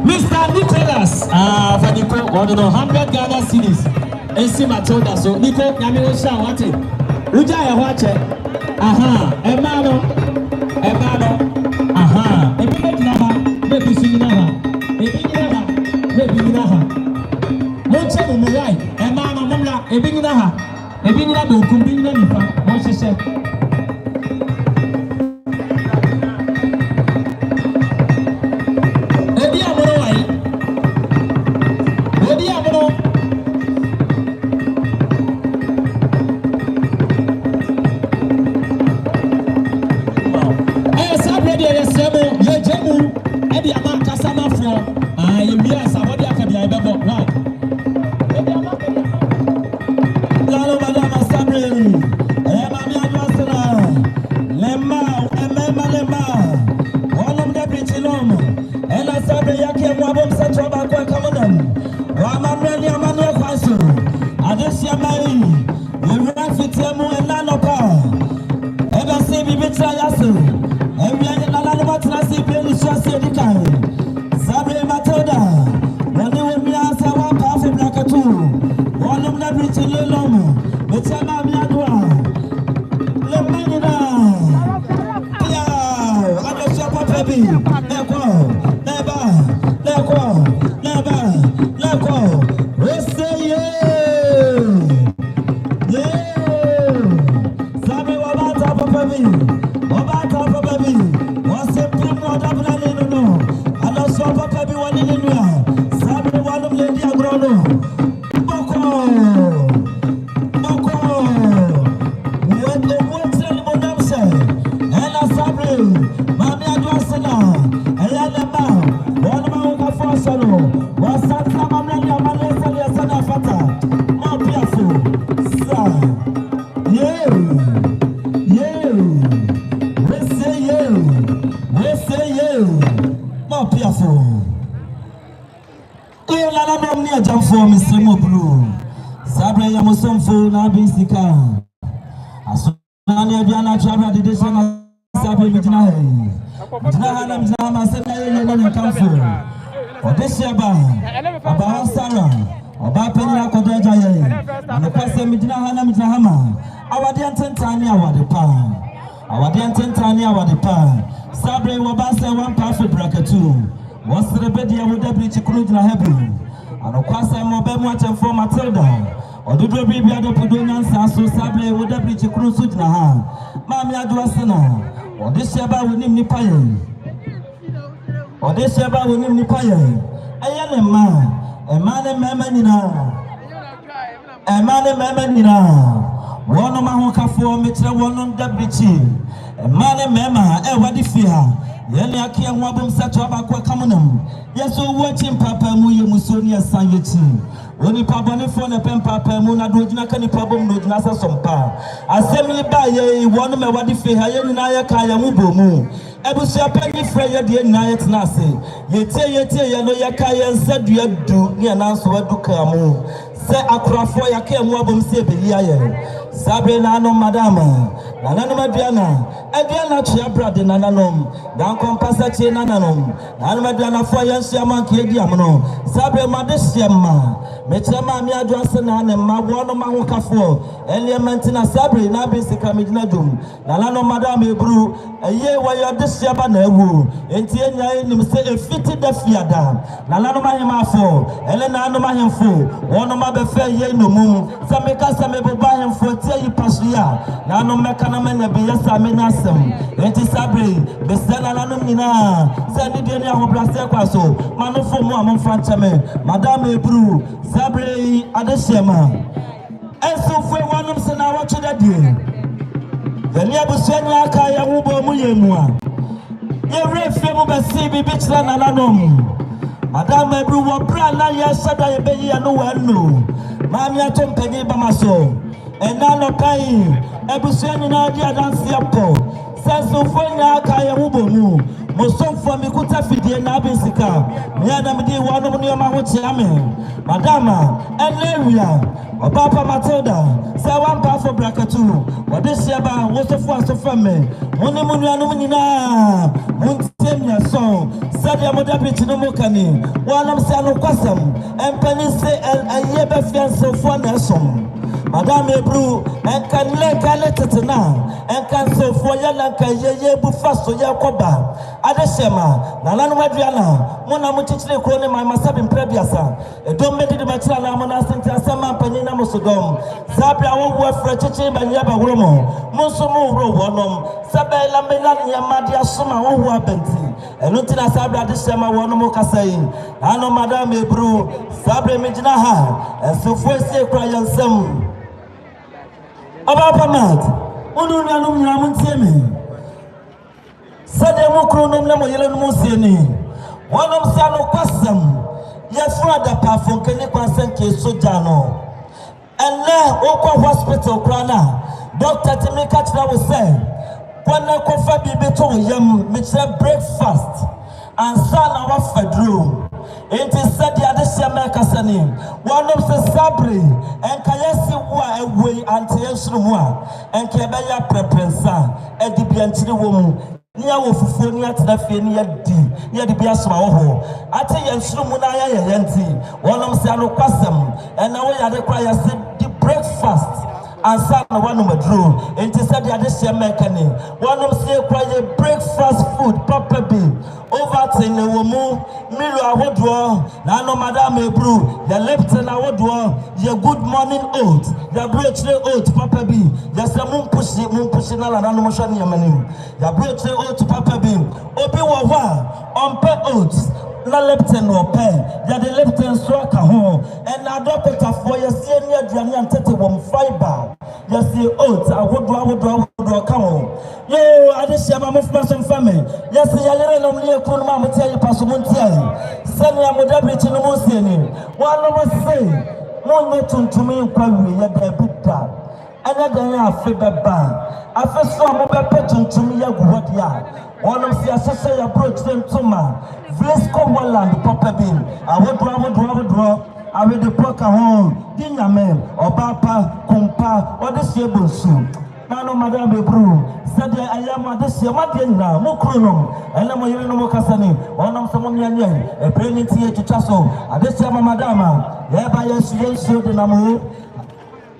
Mr. Nicholas, Faniko, 100 Ghana cedis. And see Matilda, so Nico, Yami Osha, what it? Uja, watch it. Aha, Emano, aha, a big number, maybe singing over, maybe Naha. Moncha, right, Emano, Mumla, a big Naha, a big Nabu, Kumbina, what she said. Lalo madama Sabrina, mami adwasela. More fearful. You lala no near jump for Mr. Moblu. Sabre Yamuson for Nabisika. Asuna Diana Chabra did this one. Sabre Mijana. Jana Nama said, I come for. This year, about Sarah. About Penna Kodaja. And the person Mijana Mijahama. Our dear Tentania were the pan. Our dear Tentania were the pan. Sabre Wabasa one perfect bracket too. What's the bed here with the bleach crude in a heaven? And of course, I'm a bed watch and for Matilda. Or do the baby at the Podonian Sasso Sabre with the bleach crude in a hand. Mammy Adwasana. Or this Shaba with him Nipayan. Or this Shaba with him Nipayan. I am a man and Mamanina. A man and Mamanina. One of my hoka for Mitra one on the bleach. Mane mema wadi fiha yene akia nwabom sato abakwa kamunam yeso watching papa mu ye musoni asanyeti oni pabone fo ne pem papa mu na dojina ka ni pabom no dina sasompa asemi ba ye wonu me wadi fiha ye na ye ka ya mu bomu ebusia pani frɛ ye de na ye tena ase yete ye no ye ka ye nsadua du ne na so wadu ka mu se akrafo ya ka mu abom se belia ye Sabre nano madama, nanano madiana, Ediana chia brade nananom, dan compasa che nananom, nan madiana foyan siaman kiediamno, Sabre madesiama, Mechama mia dwasan and ma one of my wokafo, Eliamentina Sabre, Nabisi Kamidnadum, Nanano madame brew, a year where you're this yabanewu, and Tiena in him say a fitted the fiada, Nanano mahimafo, Elena no mahimfo, one of my befe ye no moon, Sameka Samebo buy him for you Passia, Nano Mecanaman be yes, I mean asem, Enti Sabre, Besana Nanumina, Sandidia Hobrasequaso, Manofo Mamon Franchame, Madame Bru, Sabre Adeshema, and so for one of Sana watch that day. The Niabusenia Kaya Ubo Muyemua, every film of CB Bitchland and Anom, Madame Bru, Brana Yasada, Baby, and no one knew, Mamma Tom Penny Bamaso. And now, Kai, Ebusian idea dance yapo. Says so for Kaya Ubomu, Moson for Mikuta Fidi and Abisika, Mianamidi, one of Niamahuchiame, Madama, and Leria, or Papa Matilda, say one powerful bracket too. What this year was the first of family. Munimunina, Muntemia song, Sadia Modabit no Mokani, one of Sano Quasam, and Penny say, and Yebefian so for Nelson. Madame Ebru, and can let it now, and can so for Yalanka ye bufaso Yakoba, Adeshema, Nalan Madriana, Mona Mutichle Crone, my Masabin Prebiasa, a dominated Machana Monastin Tasama Panina Musodom, Zabra won't for a chichi by Yaba Romo, Musumu Robonom, Sabella Melania Madia Suma, who are Benti, and Lutina Sabra Deshema Wonomoka saying, Ano Madame Ebru, Sabre Mijinaha, and so for say cry and some. About Pamat, Ununanum Yamuntemi. Sademo Chronom Yelan Musini. One of Sano Quasam, yes, rather Pafon Kenequasanke Sojano. And now, Oka Hospital, Krana, Dr. Timikachna was saying, when I confirm Bibeton Yam, which said breakfast, and son our fedroom. It is said the other Shamakasani, one of the Sabri, and Kayasi wa away until Yesrumwa, and Kabaya Prepensa, and the Bianchi woman, near Wufunia to the Fenia D, near the Biasma. I tell you, Shrumunaya Yanti, one of Sano Quasam, and now I had a cry, I said, the breakfast. And son one of drew, and to said the other Shamakani, one of say quiet breakfast food, proper bean. Over to the woman, Milo, I would draw, Nano Madame Ebru, the left and I would draw, your good morning oat, the break oat, Papa B, there's a moon pushing all and motion Yamanim, the break oat, Papa B, Obi Wawa, on pet oats. Na lepten or pen, ya the lepten struck a home, and now doctor for your senior Janian Tetem fiber. You see, oats, I would draw come home. Yo, I just have a person family. Yes, I don't know, Kurma, tell you, Passamontian. Send me a modabit in the Musini. One of us say, one to me, probably, yet a bit that. ɛna dan afe bɛba afe so a mobɛpɛ tuntum yɛ gu hɔ deɛ wɔnom si ahyehyɛ yɛ aburokyire ntoma Vlisco Walland papa bi ahodoɔ awede poka ho di nyame ɔbaapa kumpa ɔde sie bonsu na no madam bebru sɛdeɛ ayam ade sie madeɛ nyinaa mo kuro nom ɛna mo yere no mo kasa ni ɔnom sɛ mo nyanyɛ ɛpɛ ne tie twitwa so ade sie ma madam a yɛba yɛsuo de na mo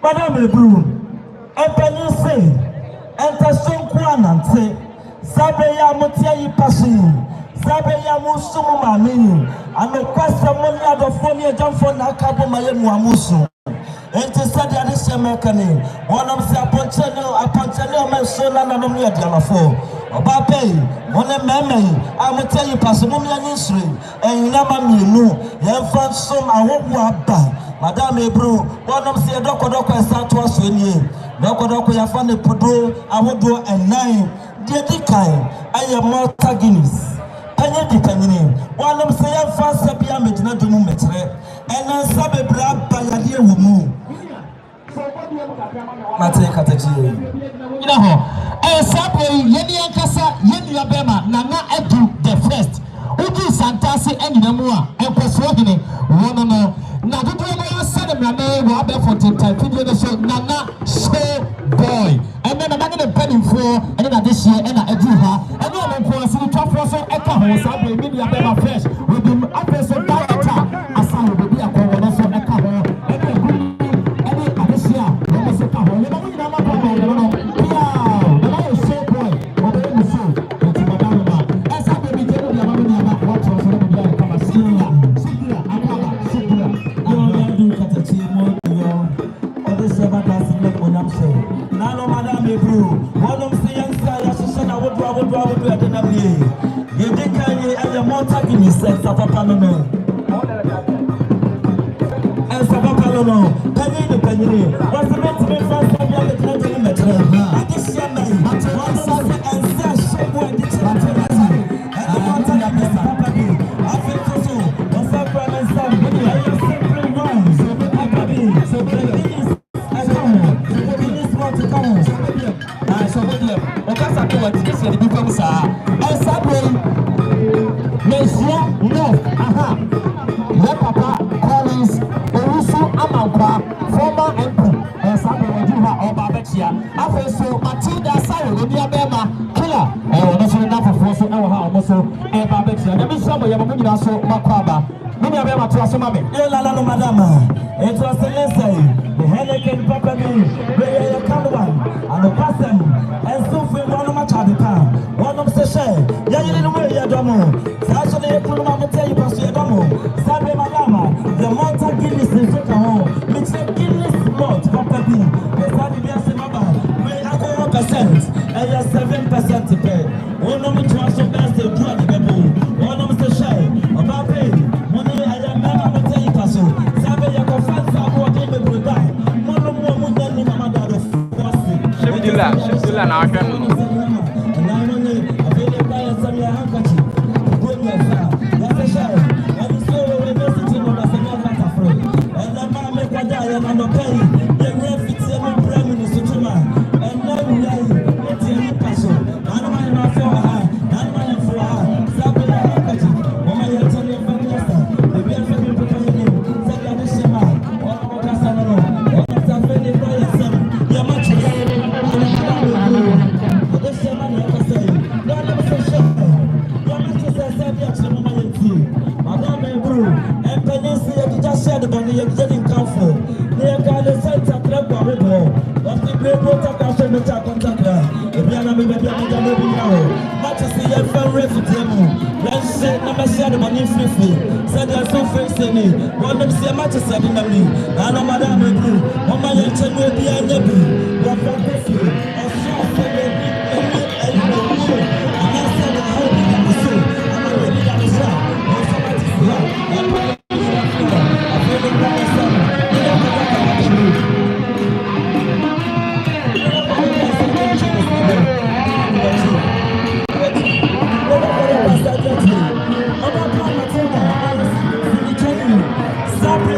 madam bebru ɛpɛni se ɛntɛsonko anante sabe ya motia yi pasi sabe ya musumu mami amekwasa moni adofoni ejamfo na akadema ye muamusu enti sadi adise mekani wonam se aponchene o menso na nanom ne adiamafo oba pay wona meme amotia yi pasi mo mia nyisri enina ma mienu yemfa som awobu aba madam ebru wonam se dokodoko esato aso enie dokodoko yafa ne podo awodo enan Dedi kai aye Malta Guinness anya di panyini wanam se ya fa sabia medina dumu metre ena sabe bra bayade wumu mate kataji ina ho sabe yeni ankasa yeni abema nana edu the first uji santase enina mu a enkoso hene wono no na dodo mo sene mrame wo abe for time video no so nana show boy and then I'm going to penny for and then this year and I do her and then I'm going to see the top for so echo so I will be a fresh with the upper director as I will be a call also echo and then this year when I say echo you know we never go yeah I will say boy over the show to madam as I will be telling you about what was going to be come see you do katachi mo yo ode seba dasin le monam se nalo madam ebru wonum se yansa ya shisha na wodu adena bie ye de kanye aya Malta Guinness sa papa no esa papa no kanye what's me fast ya le tena metre adisia mai wonum se ansa shebo adisia and Malta Guinness papa bi afito so what's up brother Sam simple ones so please so okasa to what this year the become sir sabe mesia no aha ya papa Collins Owusu Amankwa former MP sabe wajuha oba bechia afeso Matilda Sayo obi abema killer ono so na fofo so e wo ha omo so e ba bechia dem so mo ye mo nyina so makwaba mini abema to aso mame la no madama it was the lesson the Henneken papa me where you come one and the person and so feel one of my child one of the share ya you know where you domo so they put on my tell you pass you domo sabe madama the Malta Guinness is so home mix a Guinness lot papa me the sabe be say mama we are 1% and you 7% to pay one of me to so best the do the people one of the share about pay money I am mama tell you pass sabe you go fast about the brother one of more money mama do Shibdila na akan Sabe,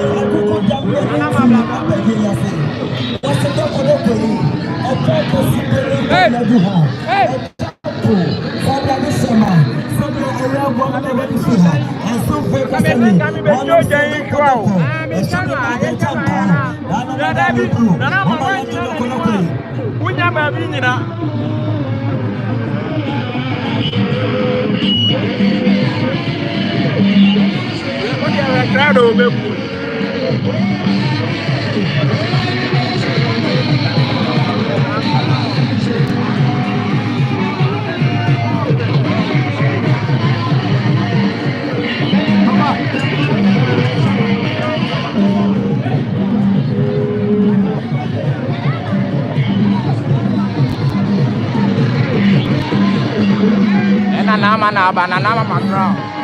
Nama makro.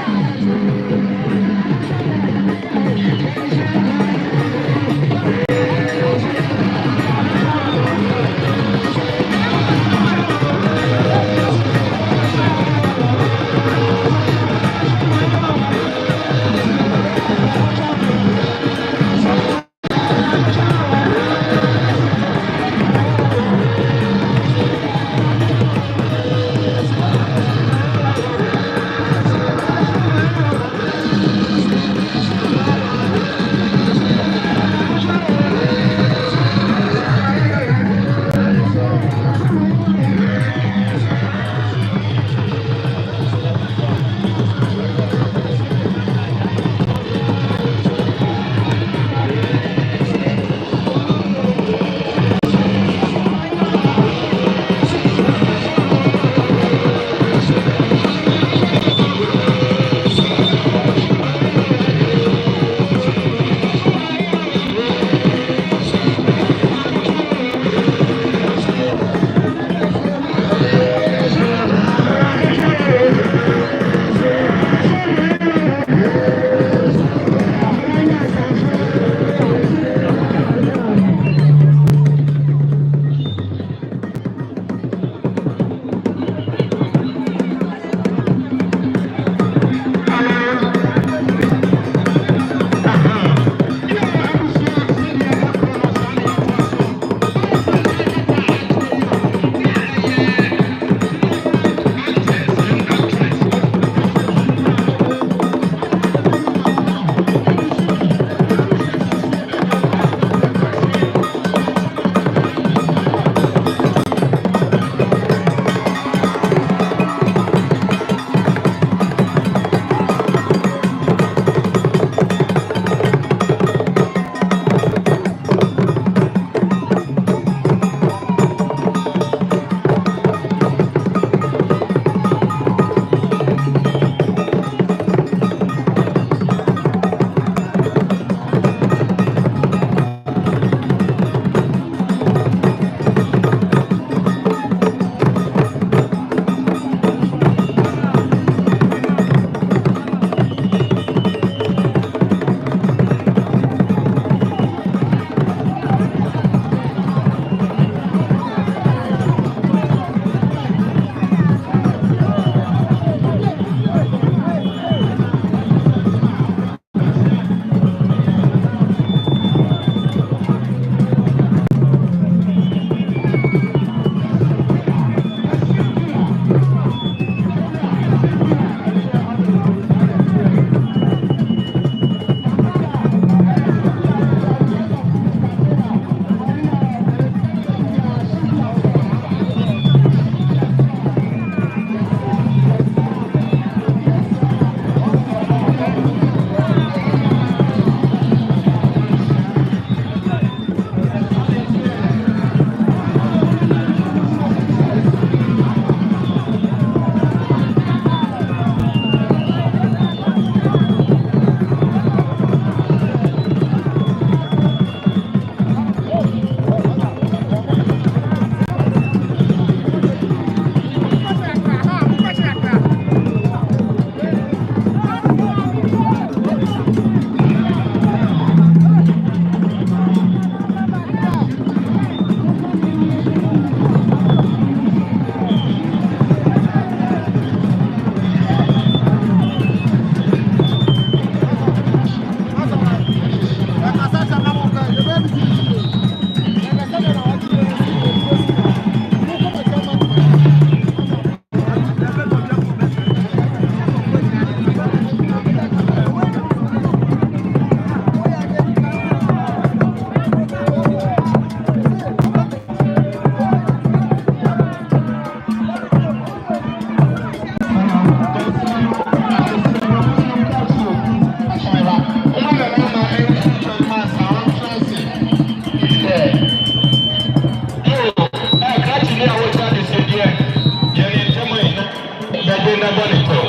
na bɔne to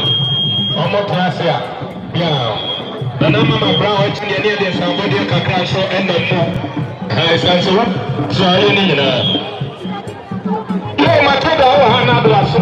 ɔmo trase a ya nana mama brown ɔkyi deɛ ne yɛde nsanbɔdeɛ kakra so ɛnam mu ɛsanse wo sɔre ne nyinaa yɛ mato da wɔ ha na abla so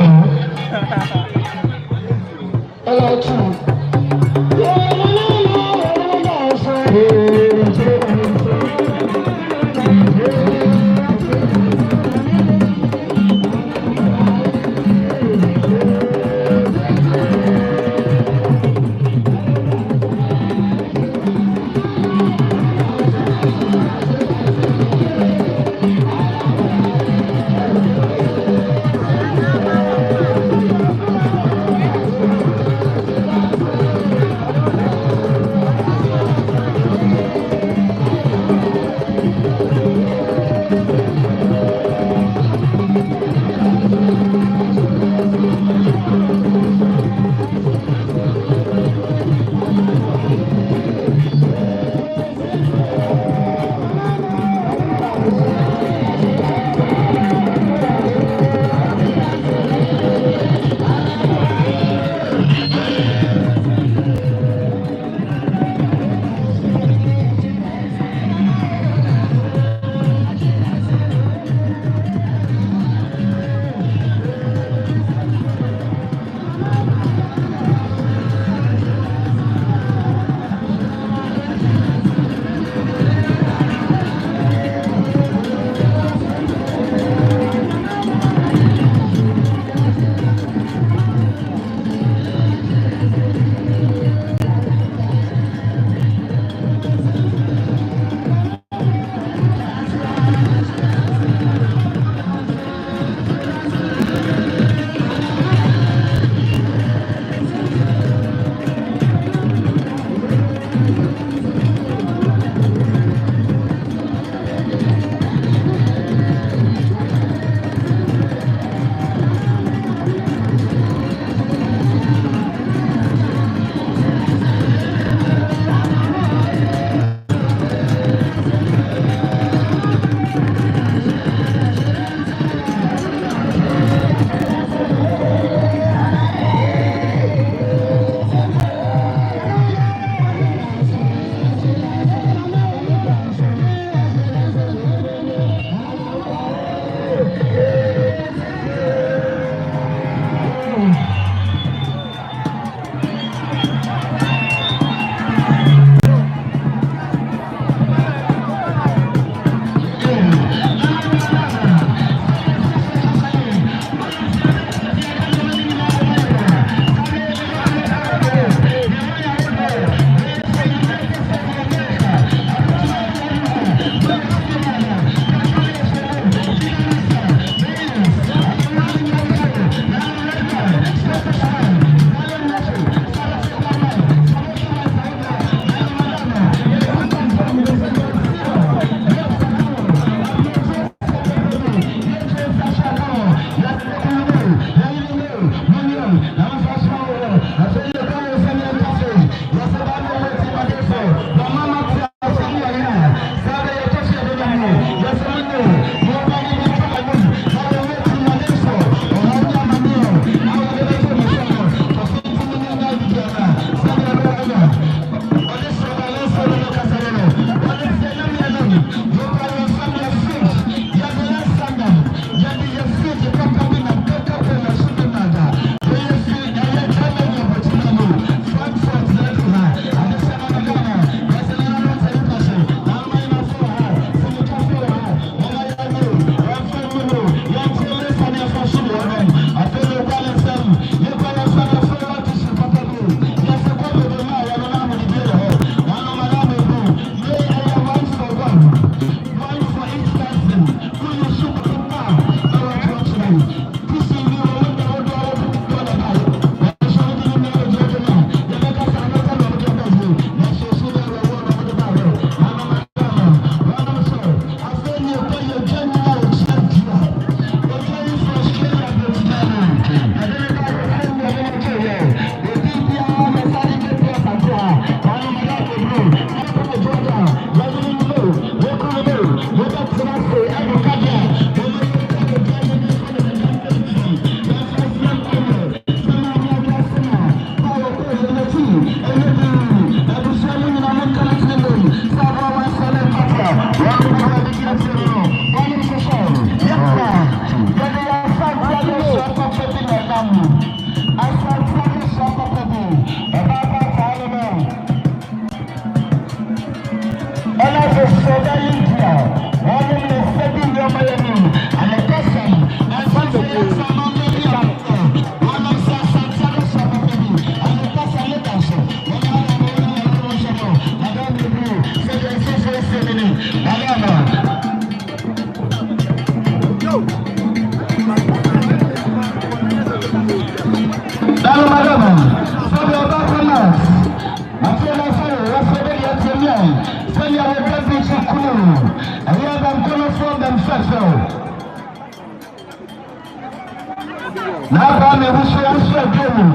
Napa me wusu adomu.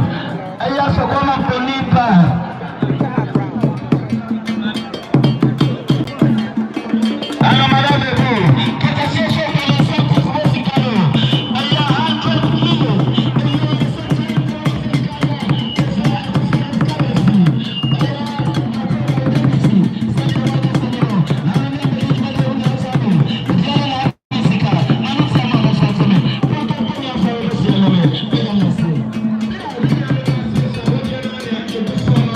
Eya sokoma konipa. Ano madame bu. Kata sese kala sako kubosi kalo. Eya 100 kilo. Thank you.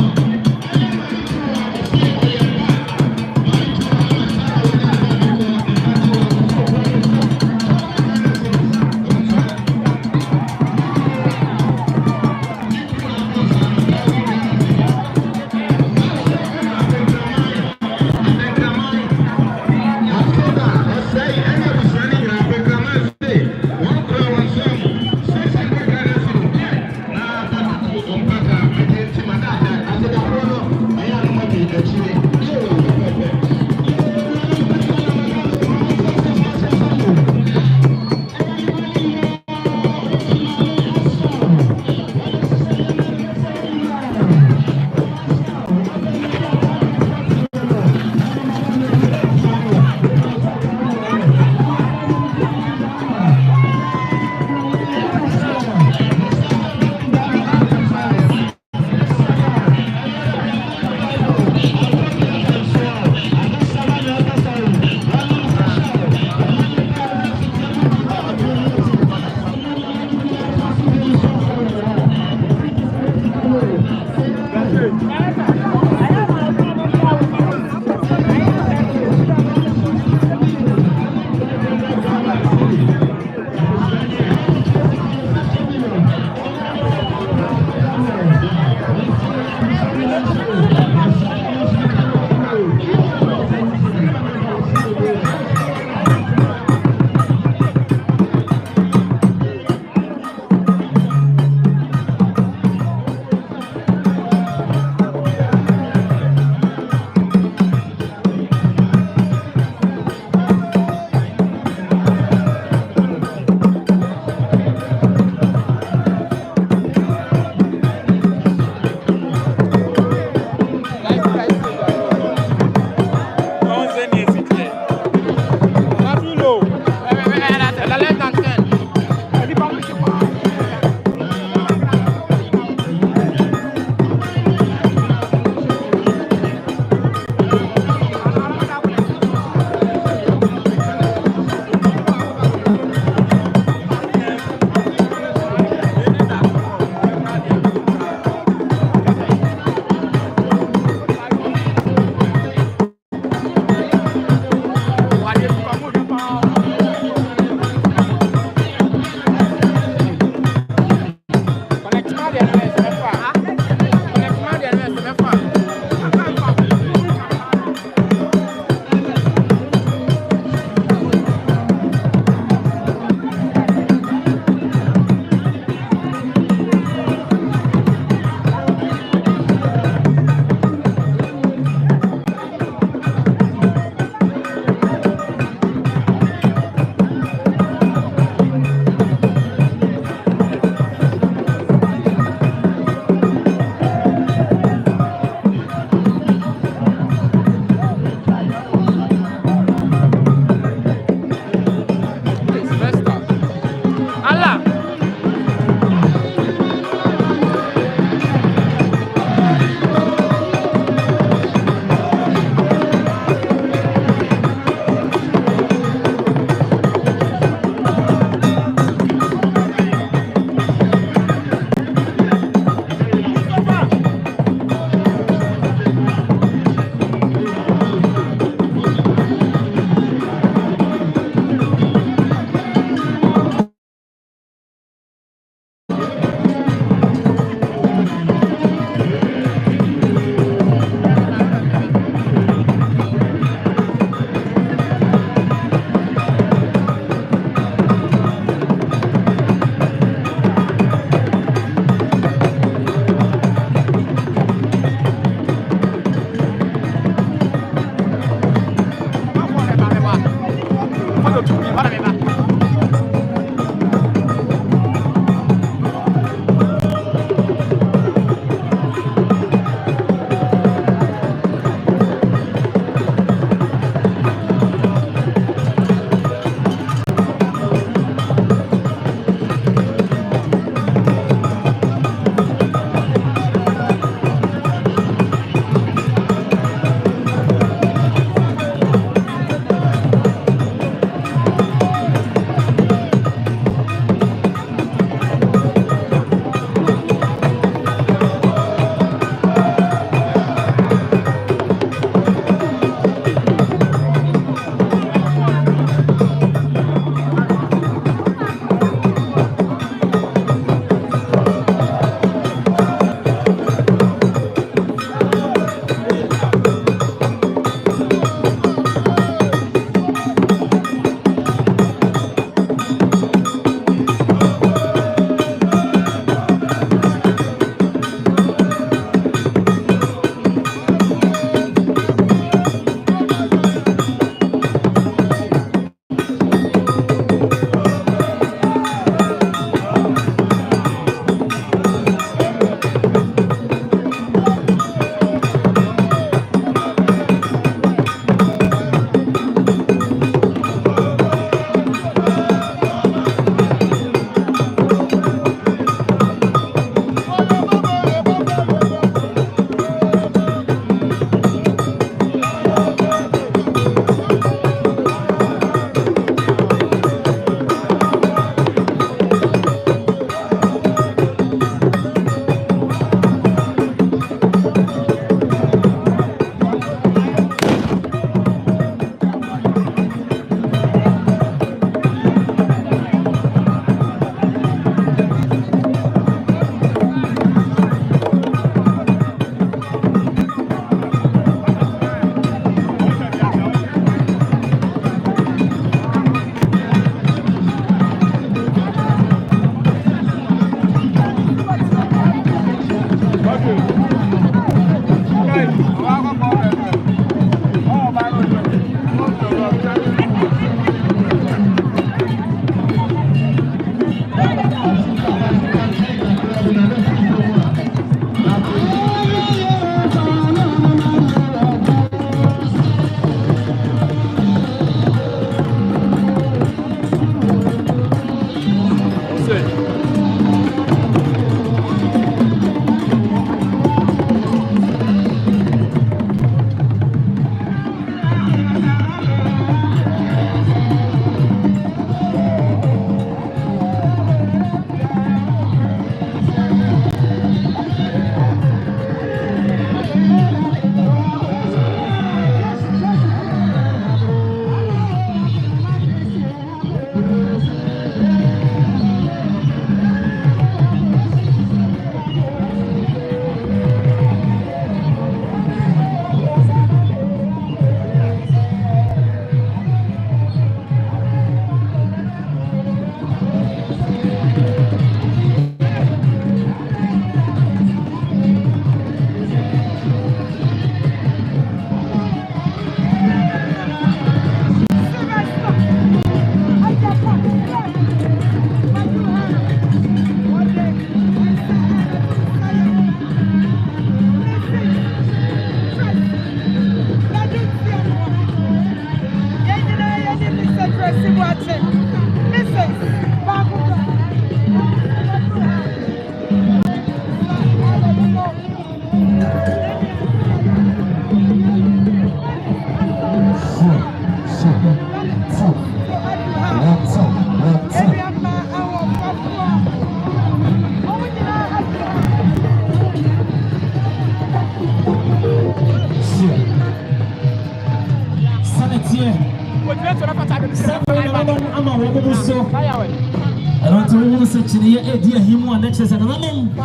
I don't know what such a dear him one next is another name.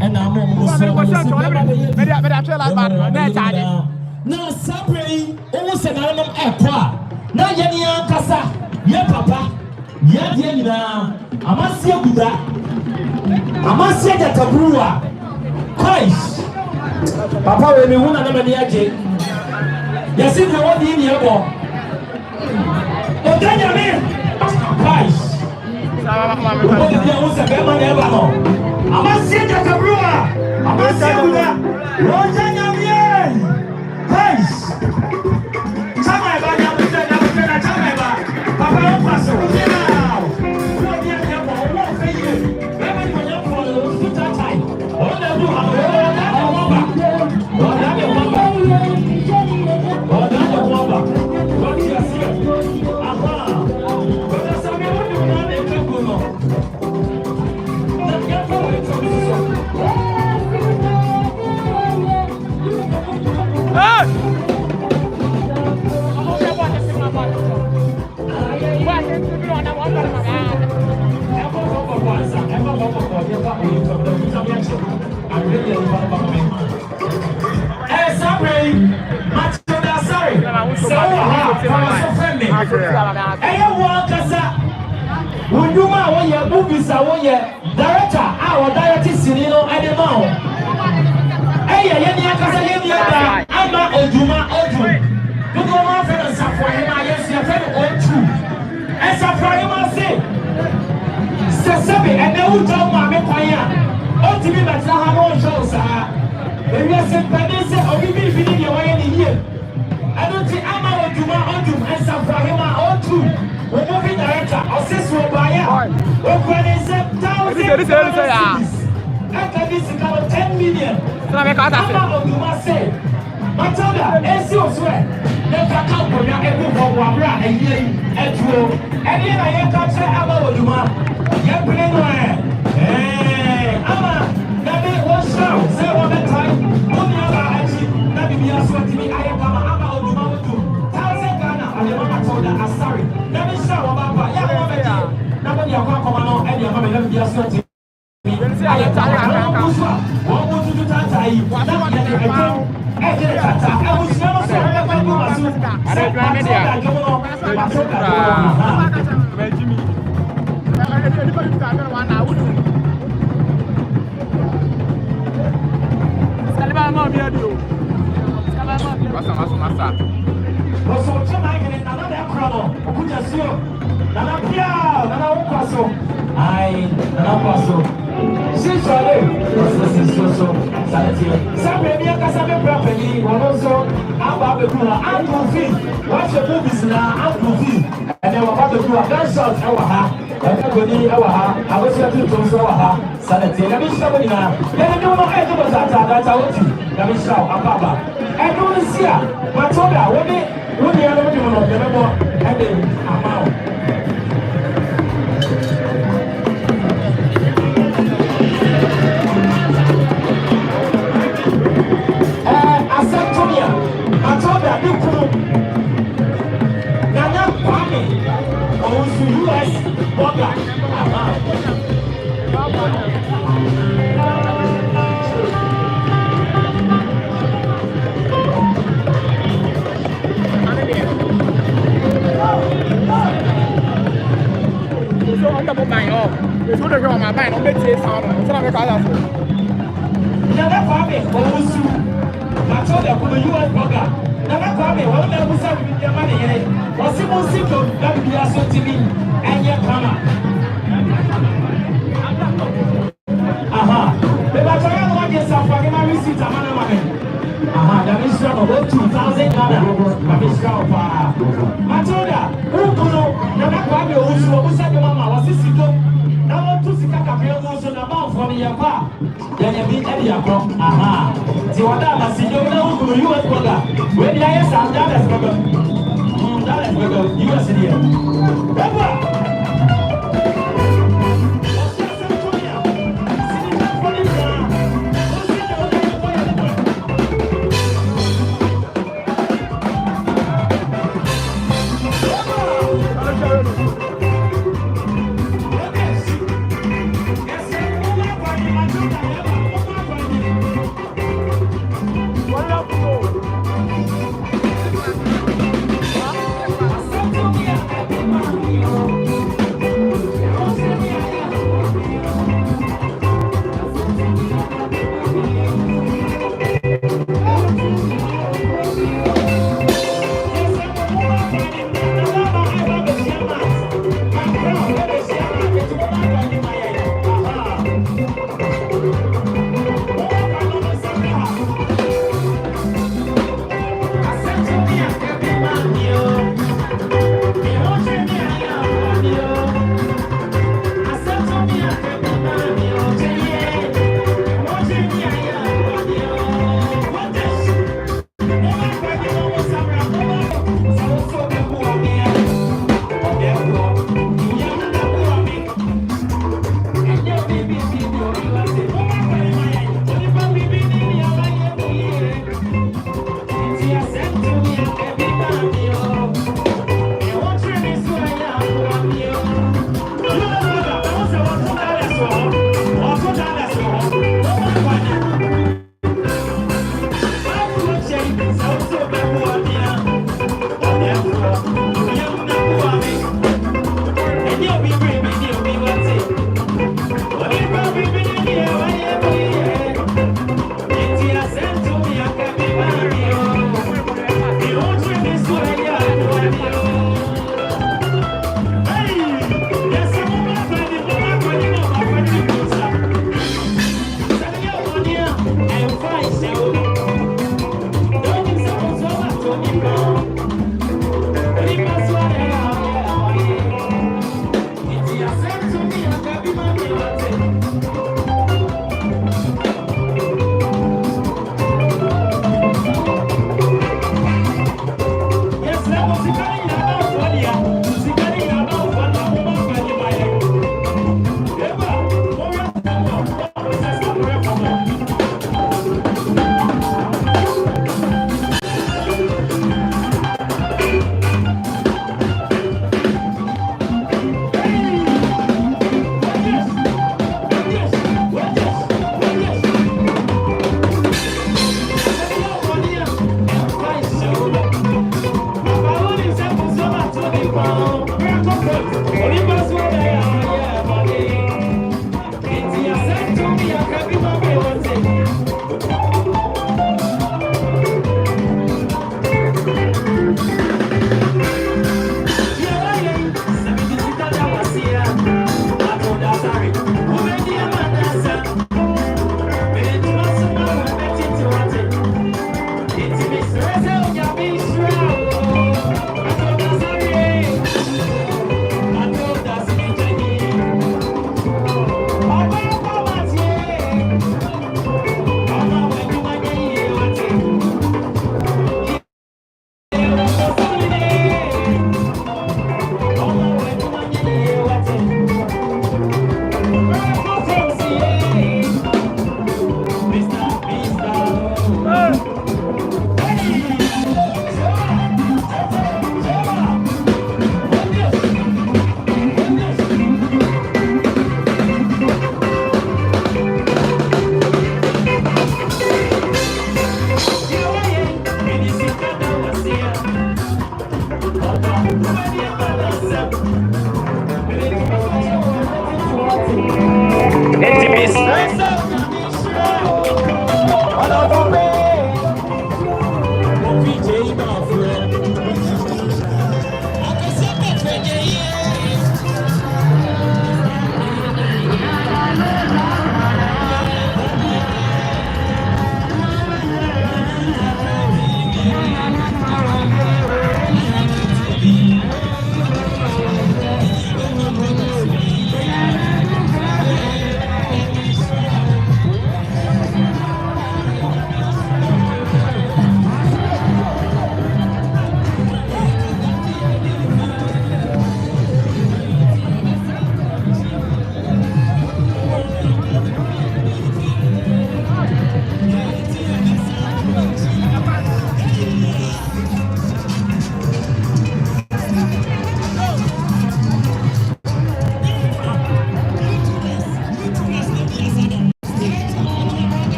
And I'm almost now, Sabri, almost an animal airport. Now, Yania Casa, yeah, papa, yeah, Diana, I must see you that. I must say that a brewer. Christ, Papa, when you want another Niaji, yes, if you want the India war. Oh, then you're in Christ. I must say that a brewer. I must say that. Christ. Director, our director is in Ademao. Hey, I'm not a Juma. You go on for the Safari, yes, your friend or two. And Safari must say, Sasabi, and they will tell my Paya. Oh, to be that I have no shows. Maybe I said, Panese, or maybe feeling your way in here. I don't think I'm out of Juma and Safari or two. We're moving director, I'll say so by after this is about 10 million. Matilda, as you swear, let her come for your every one and ye at you. And then I can't say about you, ma. You're playing where? Hey, Amma, that it was show. Say one at time. Only other actually, that be a sweat to me. I am Amma or you, Mamma too. Thousand Ghana, and your mama told her, I'm sorry. Let me show Papa. Yeah, nobody are going to come on and your mama, let me be a sweat. I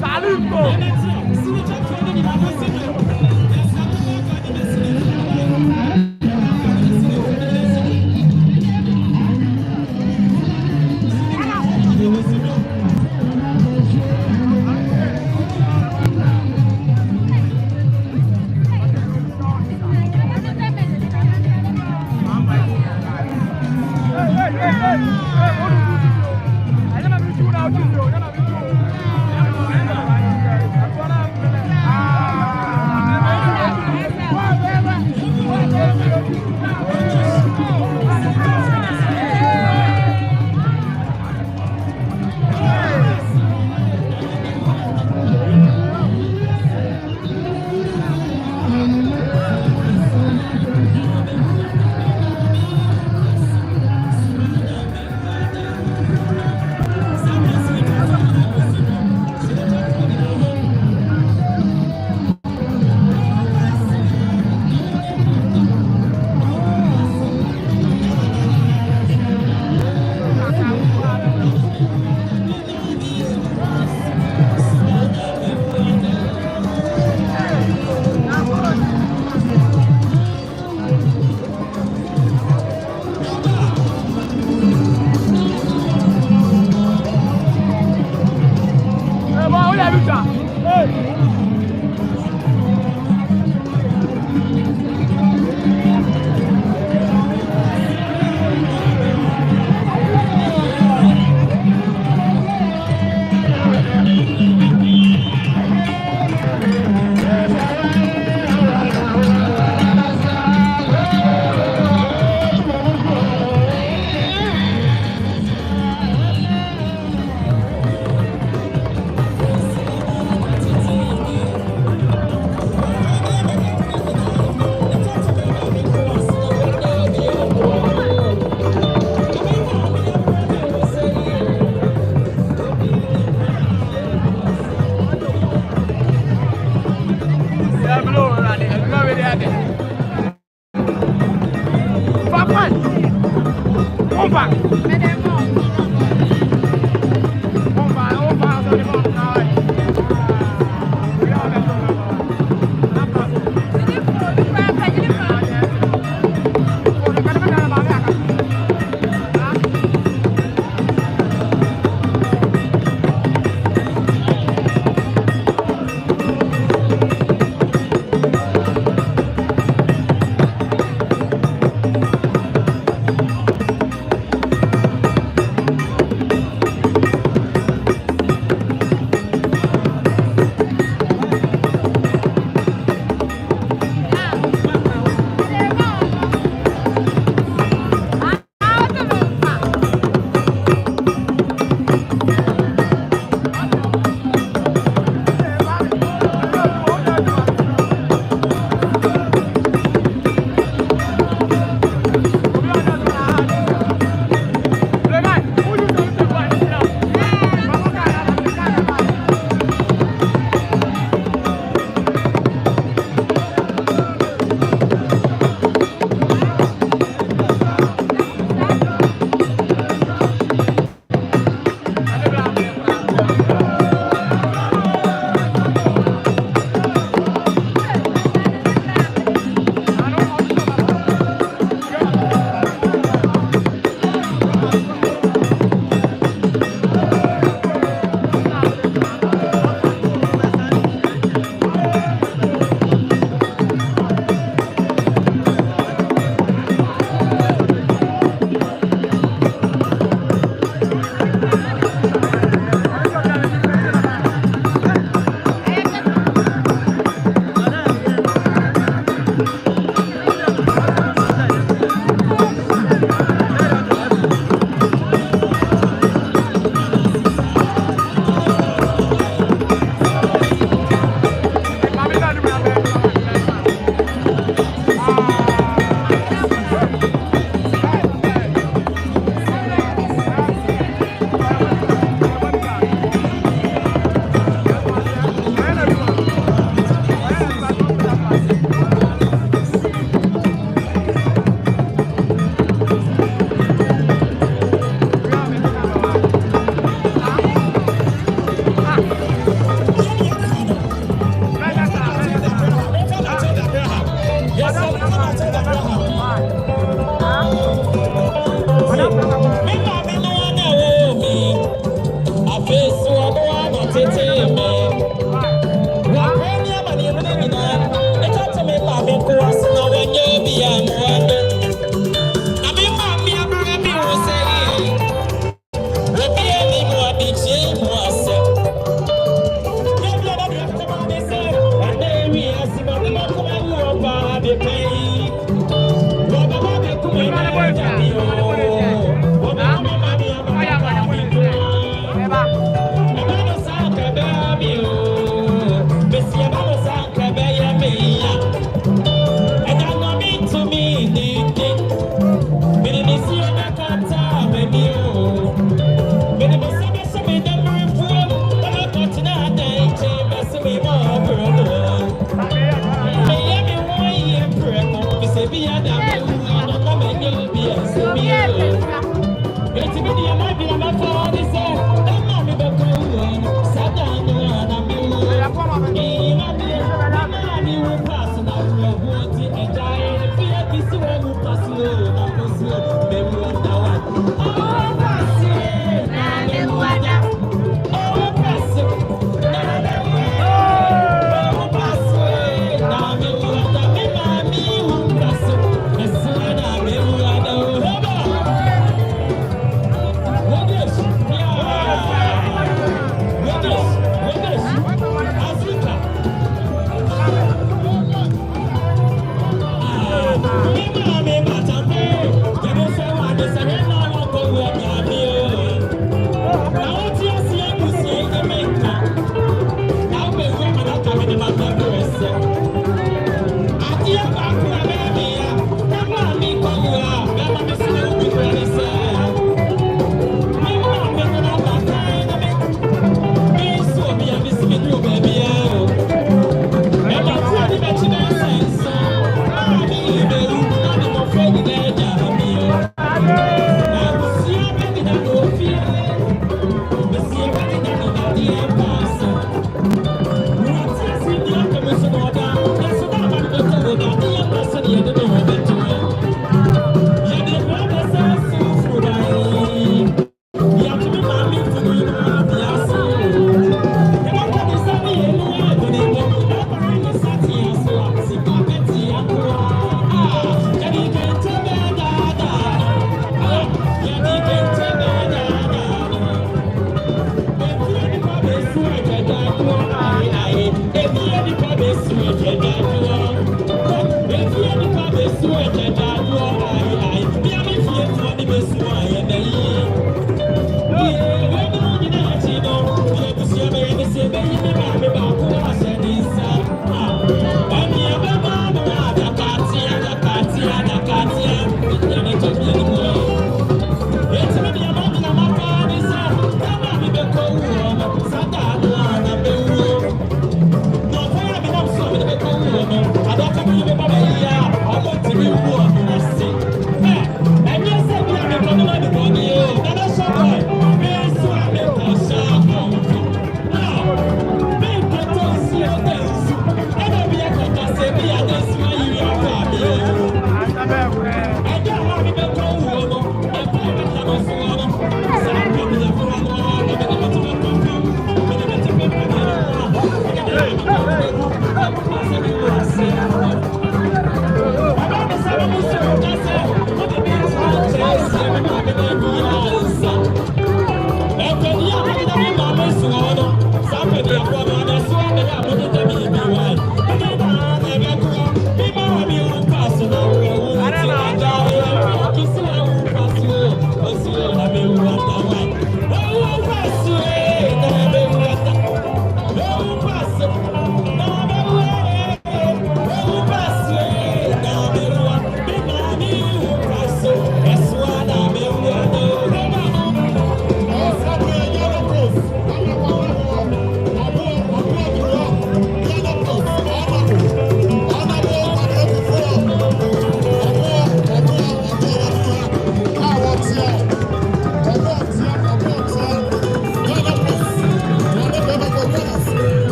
Salut,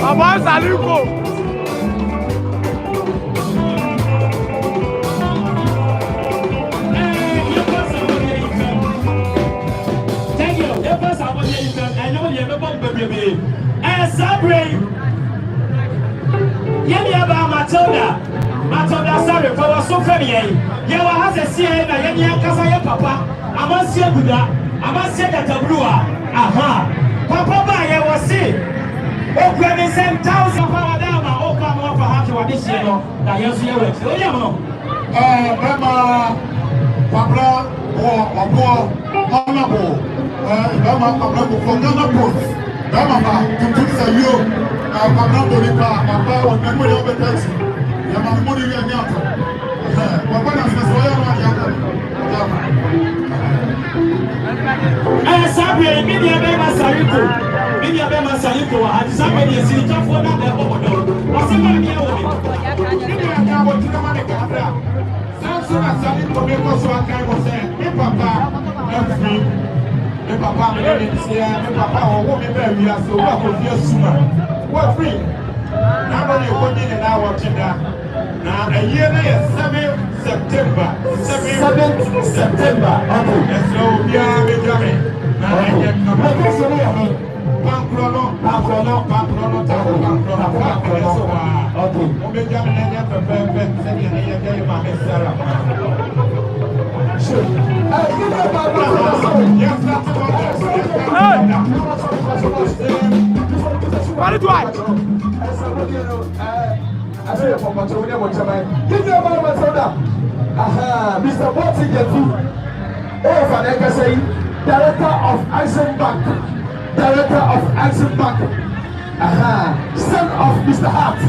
Baba Saliko. Thank you. The first I want you to I know you remember baby. Sabre. Yemi aba Matilda sorry for was so funny. Yawa has a CA na yemi akasa ye papa. Amansia guda. Amansia that blue. Aha. Papa ba ye was see. O grade 10,000 for dama. O come on for half what this year. Na yesu ye work. O ya mo. Bema Pabra or honorable. Bema Pabra for Ghana Post. Bema to say you. Pabra Bolipa. Papa on memory of the taxi. Yama money we are not. Papa na so ya ma ya. Sabre media bema Saliko. I decided to see top for that over. What's the money over? Media go to the money Canada. Samson and Saliko because one guy was saying, "Hey Papa, free. Hey Papa, me dey see ya. Hey Papa, oh me be we are so what go fear sooner. What free? Now when you go in and now watching that. Now a year is 7 September. 7th September. Okay. So we are Benjamin. Now I get come. Pankrono. Okay. Benjamin and your perfect second year day, my Sarah. Sure. Yes, that's What is what? I say for Matilda, what am I? Give me a Matilda. Aha, Mr. Botsy Getu. Oh, Vaneka say, Director of Eisenbach. Aha, son of Mr. Hart,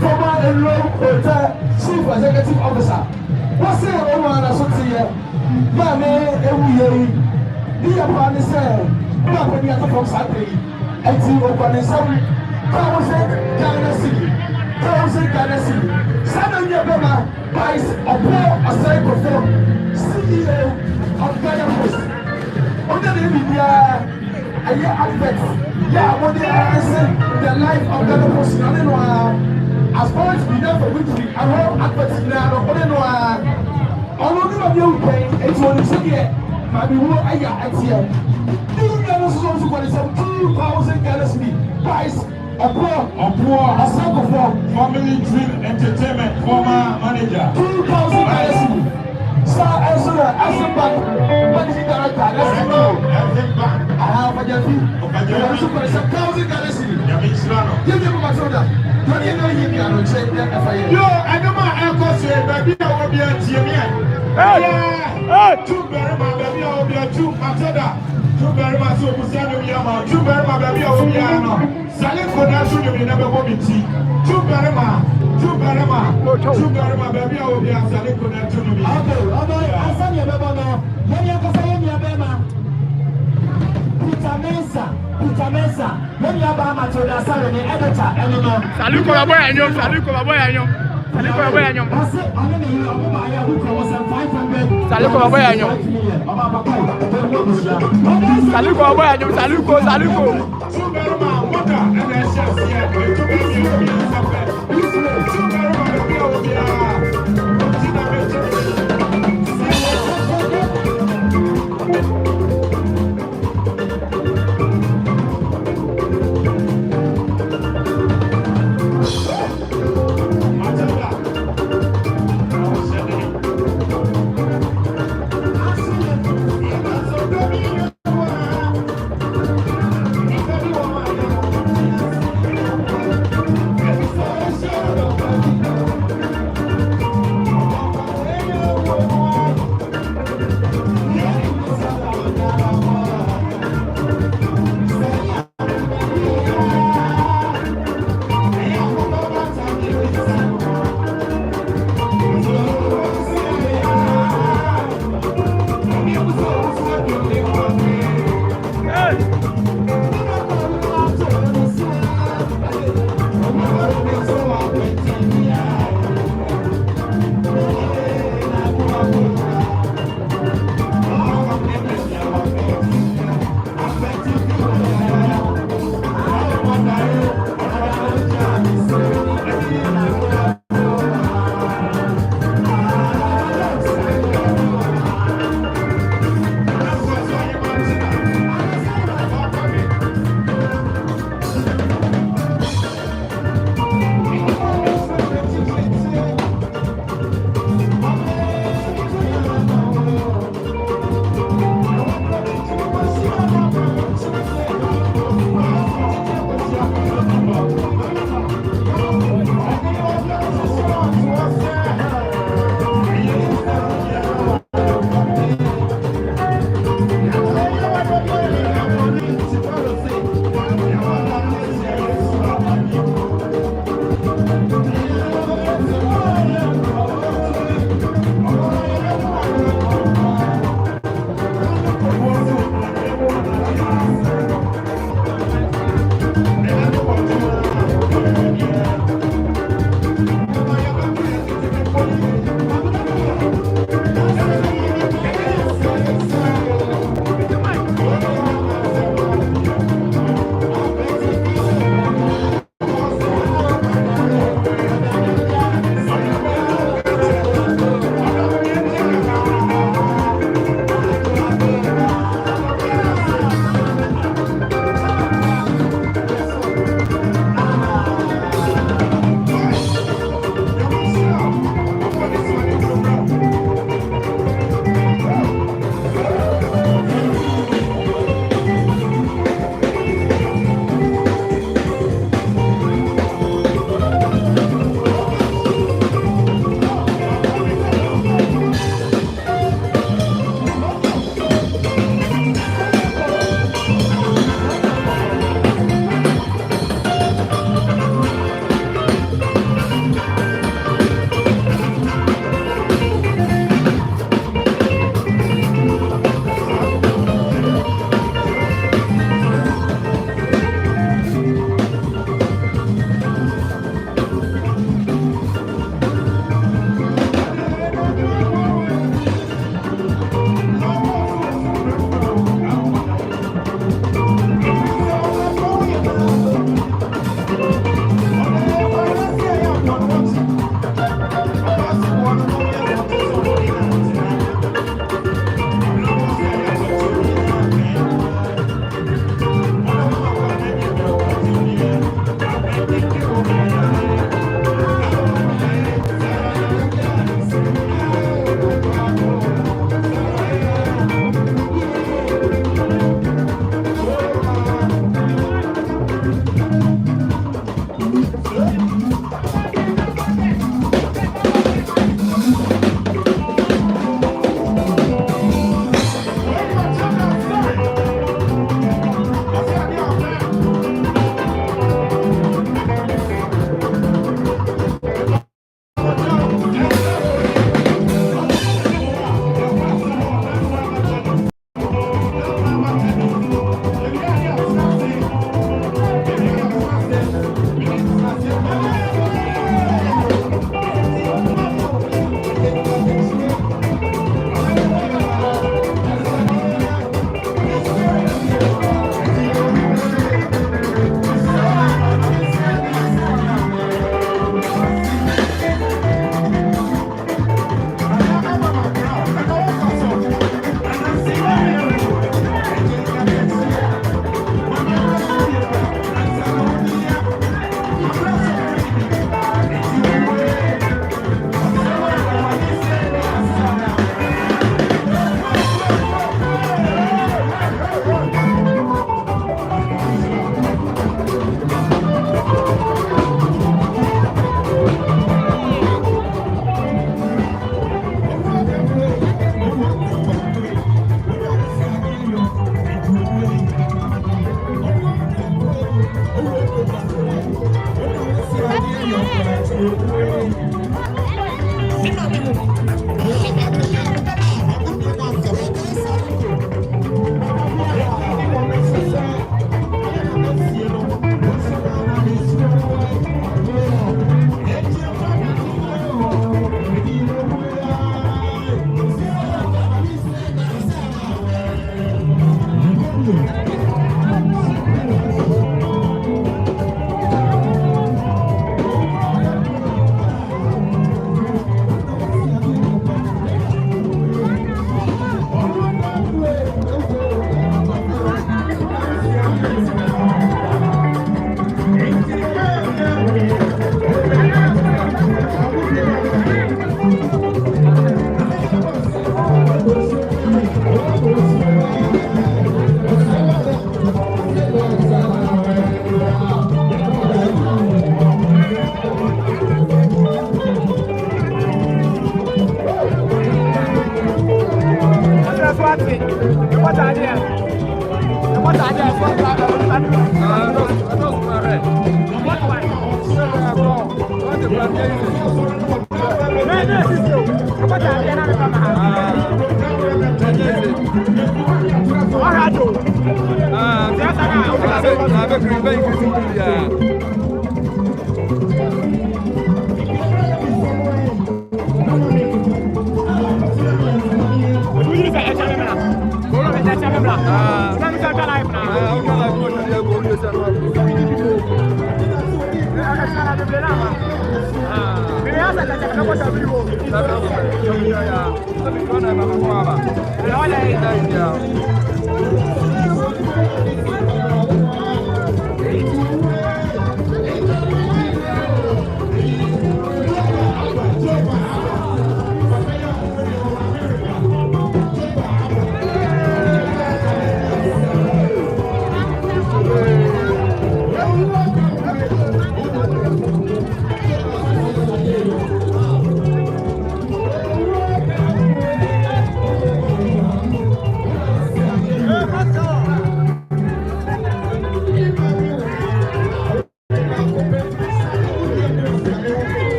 former Enroll Hotel Chief Executive Officer. What's the woman I saw here? Mammy, every year. The Apani said, Mammy, I'm from Saturday. And to open some 1,000 Ghana City. 1,000 Ghana City. Samuel Yabema buys a poor Asai CEO of Ghana Post. Under the media, a year advert. Yeah, what they are answering the life of Ghana Post. I don't know. As far as we know for weekly, I wrote adverts now. I don't know. Although you are paying, it's only so yet. Maybe we'll a year at here. New Ghana is also going to sell 2,000 Ghana City buys. A poor Family Dream Entertainment former manager. 2,000 ISU. Sir Ezra, Eisenbach, managing director. Let's go. Eisenbach. I have a Javi. You also got 1,000 ISU. Give me a Matilda. Don't you know you can check that FIA? Yo, I know my uncle said, baby, I will be a GMA. Hey, two very much, baby, I will be a two Matilda. Two very much, so we send you a two very much, baby, I will be a Salim Kodasu, you never go with tea. Two Barama, baby, I will be a Salim Kodasu. Okay, I send you a baby. When you can say me a baby, Peter Mesa, when you have a Matilda, Saturday, editor, and you know. Saliko, my boy, I know. Saliko, my boy, I know. Saliko, my boy, I know. Saliko, my boy, I know. Saliko.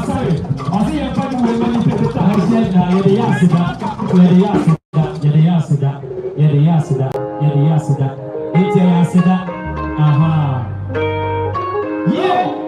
sorry. I see you find when you pick the time. I said, you're the Yasida. You're the Yasida. You're the Yasida. You're the Yasida. You're the Yasida. It's your Yasida. Aha. Yeah.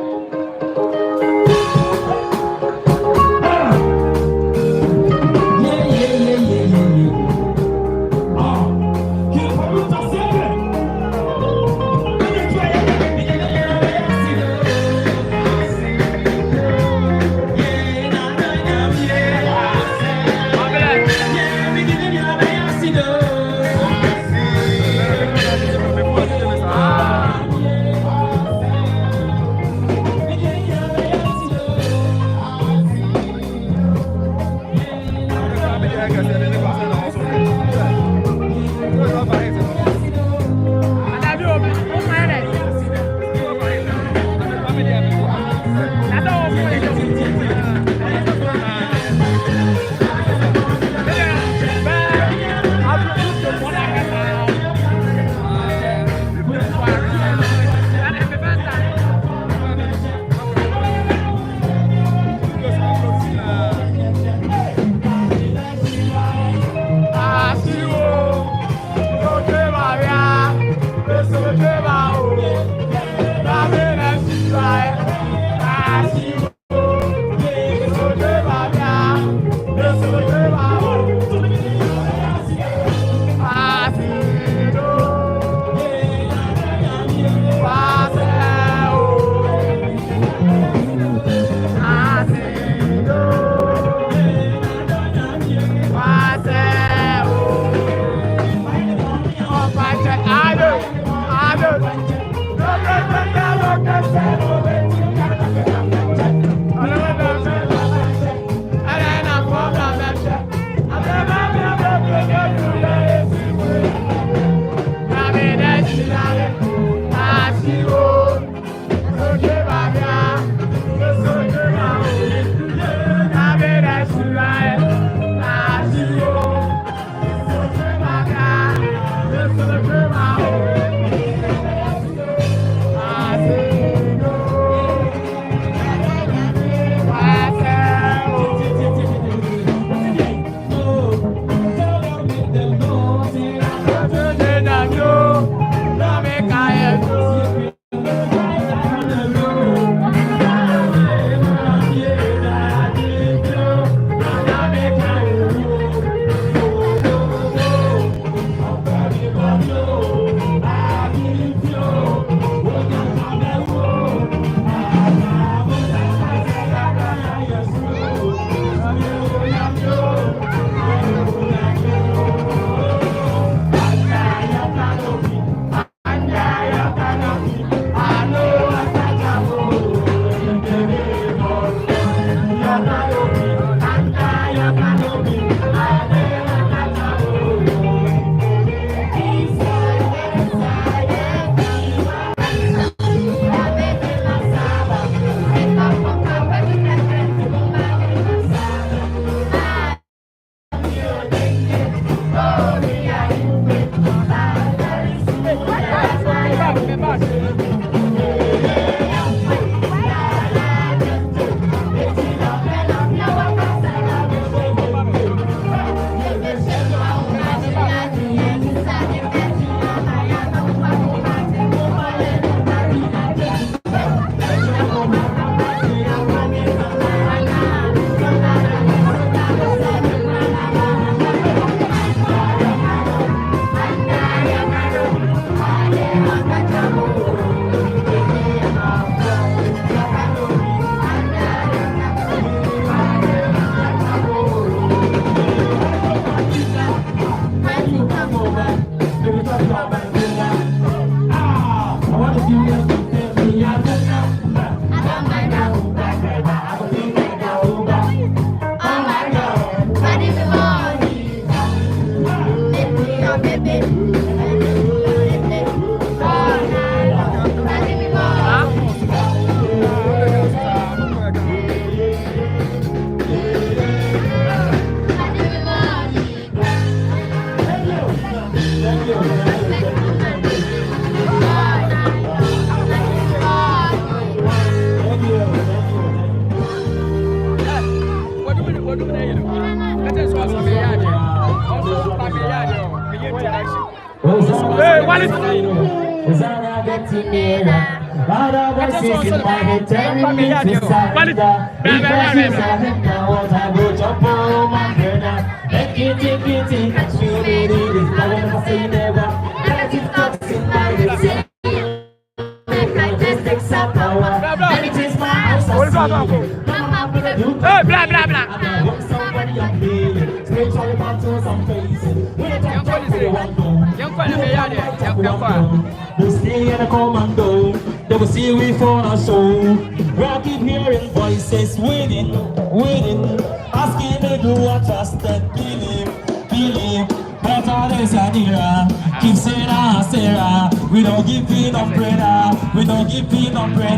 Hey, what is Hey, blah, blah, blah. They stay in a commando, they will see we for a show. Rock keep hearing voices winning, winning. Asking me do what trust and believe, believe. Better days are nearer. Keep saying Sarah, we don't give in on prayer, we don't give in on prayer.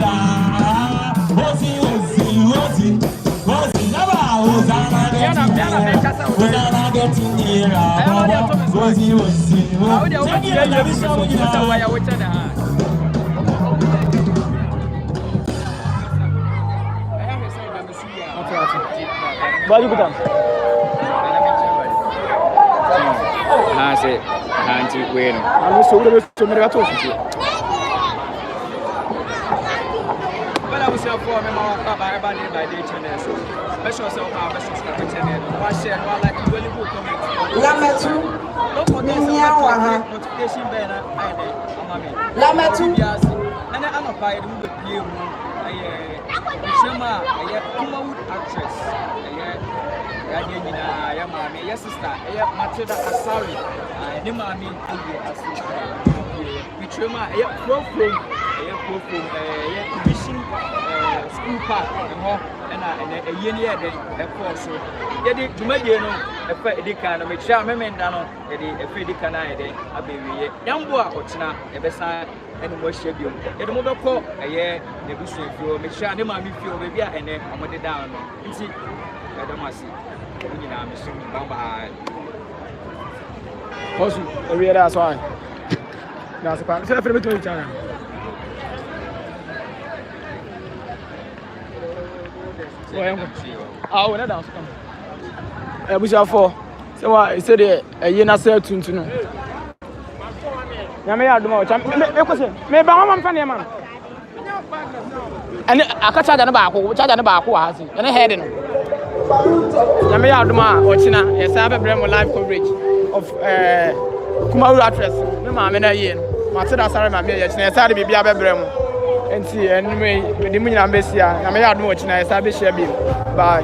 Ozzy, Ozzy, Ozzy, Ozzy, never Hosanna getting nearer, Hosanna getting nearer. Ozzy, Ozzy, Ozzy. Baju kita. Nasi, nanti kueno. Anu sudah mereka tu sih. Bala usia for me mau apa ba ni by day channel. Special so far special channel. Wa share wa like really good comment. Lametu. Nia wa ha. Notification bell na ai dey amami. Lametu. Nana ama by the be play mu. Shema aye Kumawood actress. Aye ya mami ya sister Matilda Asari ni mami asu Bitrema pro commission school park ho na eye ne ye de course ye de dwumadie no efa edika no me chia memenda no ye de efa edika na ye de abewiye yambo a ochina ye besa ene mo hia biom ye de mo bekọ eye ne busu fio me chia ne mami fio be bia ene amode down no nti edamasi you know, I'm assuming Bamba. Posso, eu ia dar só. Não, você vai fazer muito isso, né? Ah, o nada. É buja for. Você vai, você de, aí na certo tuntu não. Já me ia do mal, me coisa. Me ba uma mfane man. Ane akacha da na ba ko, cha da na ba ko ha si. Ane head no. Yame Aduma Ochina, yes, I have a live coverage of Kumawood actress. No, I'm in a year. Matilda Sarah, my mayor, yes, I be a bremo. And see, anyway, with the Munya Messia, Yame Aduma Ochina, establish a bill. Bye.